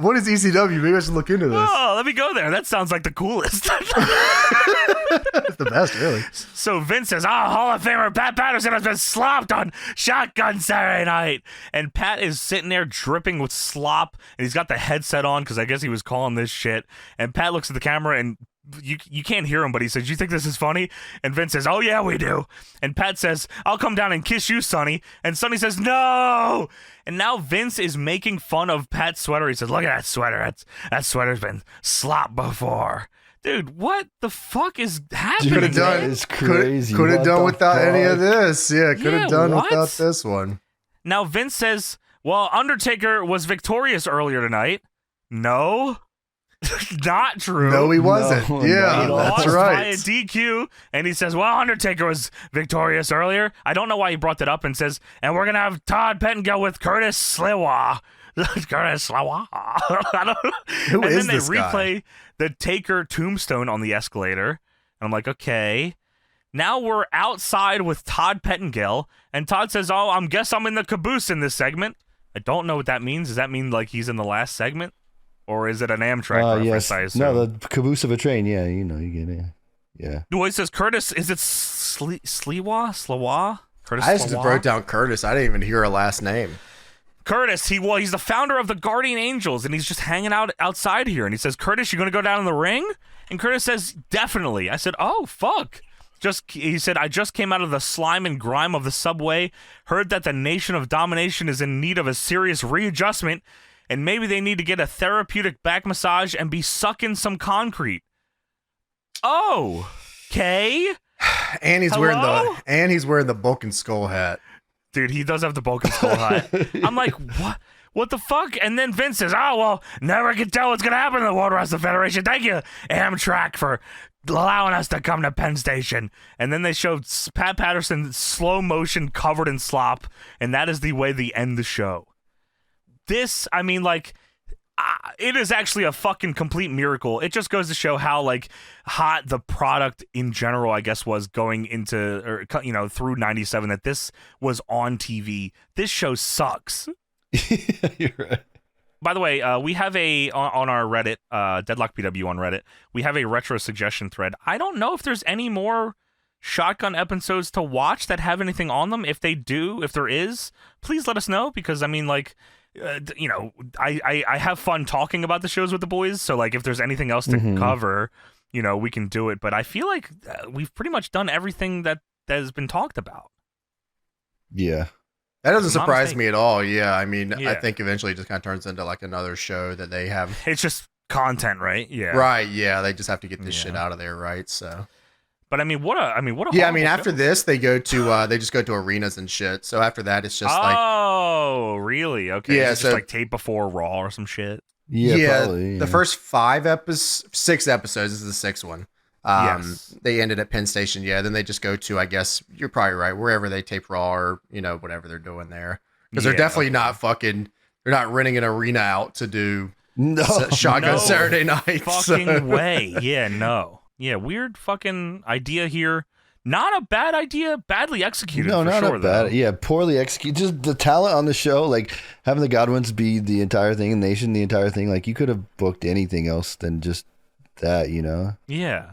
what is ECW? Maybe I should look into this. Oh, let me go there. That sounds like the coolest. It's the best, really. So Vince says, Hall of Famer Pat Patterson has been slopped on Shotgun Saturday Night. And Pat is sitting there dripping with slop, and he's got the headset on because I guess he was calling this shit. And Pat looks at the camera, and you can't hear him, but he says, you think this is funny? And Vince says, oh yeah, we do. And Pat says, I'll come down and kiss you, Sonny. And Sonny says, no. And now Vince is making fun of Pat's sweater. He says, look at that sweater. That sweater's been slopped before. Dude, what the fuck is happening? Could have done. It's crazy. Could have done without any of this. Yeah, could have done without this one. Now Vince says, well, Undertaker was victorious earlier tonight. No. Not true. No, he wasn't. No, yeah, that's right. By a DQ, and he says, well, Undertaker was victorious earlier. I don't know why he brought that up and says, and we're going to have Todd Pettengill with Curtis Sliwa. Curtis Sliwa. I don't know. Who and is then this they guy? replay the Taker tombstone on the escalator. And I'm like, okay. Now we're outside with Todd Pettengill, and Todd says, oh, I guess I'm in the caboose in this segment. I don't know what that means. Does that mean like he's in the last segment? Or is it an Amtrak reference, yes. I assume? No, the caboose of a train. Yeah, you get it. Yeah. Well, it says Curtis. Is it Sliwa? Curtis I just Sliwa? wrote down Curtis. I didn't even hear her last name. Curtis, he's the founder of the Guardian Angels, and he's just hanging out outside here. And he says, Curtis, you going to go down in the ring? And Curtis says, definitely. I said, oh, fuck. He said, I just came out of the slime and grime of the subway, heard that the nation of domination is in need of a serious readjustment, and maybe they need to get a therapeutic back massage and be sucking some concrete. Oh, okay. And he's wearing the Bulk and Skull hat. Dude, he does have the Bulk and Skull hat. I'm like, What the fuck? And then Vince says, oh, well, never can tell what's going to happen in the World Wrestling Federation. Thank you, Amtrak, for allowing us to come to Penn Station. And then they showed Pat Patterson slow motion covered in slop, and that is the way they end the show. This, I mean, like, it is actually a fucking complete miracle. It just goes to show how, like, hot the product in general, I guess, was going into, or, you know, through 97, that this was on TV. This show sucks. You're right. By the way, we have on our Reddit, Deadlock PW on Reddit, we have a retro suggestion thread. I don't know if there's any more Shotgun episodes to watch that have anything on them. If they do, if there is, please let us know, because, I mean, like, you know, I have fun talking about the shows with the boys, so, like, if there's anything else to cover, you know, we can do it. But I feel like we've pretty much done everything that has been talked about. Yeah. That doesn't surprise me at all. Yeah, I mean, I think eventually it just kind of turns into like another show that they have. It's just content, right? Yeah. Right. Yeah, they just have to get this shit out of there, right? So. But I mean, what a yeah. I mean, after this, they go to they just go to arenas and shit. So after that, it's just like. Oh, really? Okay. Yeah. So just like tape before Raw or some shit. Yeah. Probably, the first 6 episodes. This is the 6th one. Yes. They ended at Penn Station. Yeah, then they just go to, I guess you're probably right, wherever they tape Raw or, you know, whatever they're doing there, because they're definitely not they're not renting an arena out to do Shotgun Saturday Night. Fucking way. Yeah, no. Yeah, weird fucking idea here. Not a bad idea, badly executed. No, for not sure, a bad. Though. Yeah, poorly executed. Just the talent on the show, like having the Godwinns be the entire thing, and Nation the entire thing. Like you could have booked anything else than just that, you know? Yeah.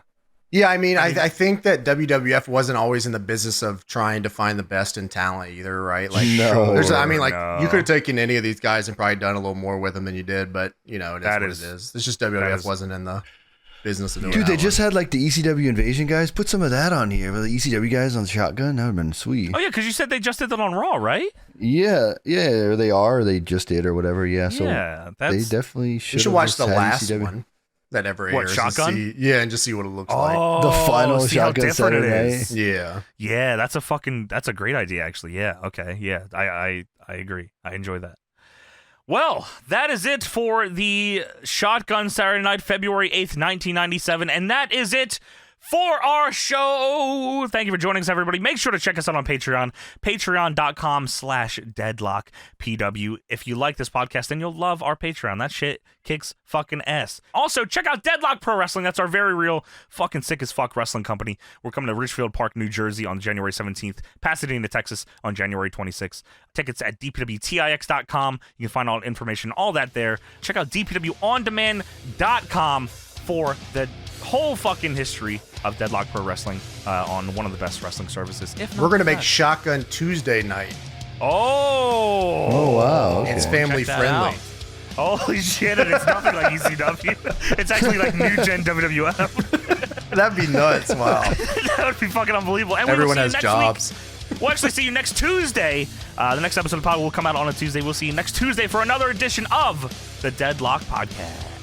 Yeah, I mean, I think that WWF wasn't always in the business of trying to find the best in talent either, right? Like, you could have taken any of these guys and probably done a little more with them than you did, but, you know, it is. It's just WWF wasn't in the business of doing that. Dude, they just had, like, the ECW Invasion guys. Put some of that on here. With the ECW guys on the Shotgun, that would have been sweet. Oh, yeah, because you said they just did that on Raw, right? Yeah, or they just did or whatever, yeah. So they definitely should. You should watch the last one that ever airs. What, Shotgun? And just see what it looks like. The final Shotgun Saturday Night. Yeah. Yeah, that's a great idea, actually. Yeah, okay. Yeah, I agree. I enjoy that. Well, that is it for the Shotgun Saturday Night, February 8th, 1997, and that is it for our show. Thank you for joining us, everybody. Make sure to check us out on Patreon, patreon.com/deadlockpw. If you like this podcast, then you'll love our Patreon. That shit kicks fucking ass. Also, check out Deadlock Pro Wrestling. That's our very real fucking sick as fuck wrestling company. We're coming to Richfield Park, New Jersey on January 17th, Pasadena, Texas on January 26th. Tickets at dpwtix.com. You can find all information, all that there. Check out dpwondemand.com for the whole fucking history of Deadlock Pro Wrestling on one of the best wrestling services. We're going to make Shotgun Tuesday night. Oh, wow. Okay. It's family friendly. Holy shit, and it's nothing like ECW. It's actually like new gen WWF. That'd be nuts. Wow. That would be fucking unbelievable. And everyone has jobs. We'll actually see you next Tuesday. The next episode of the pod will come out on a Tuesday. We'll see you next Tuesday for another edition of the Deadlock Podcast.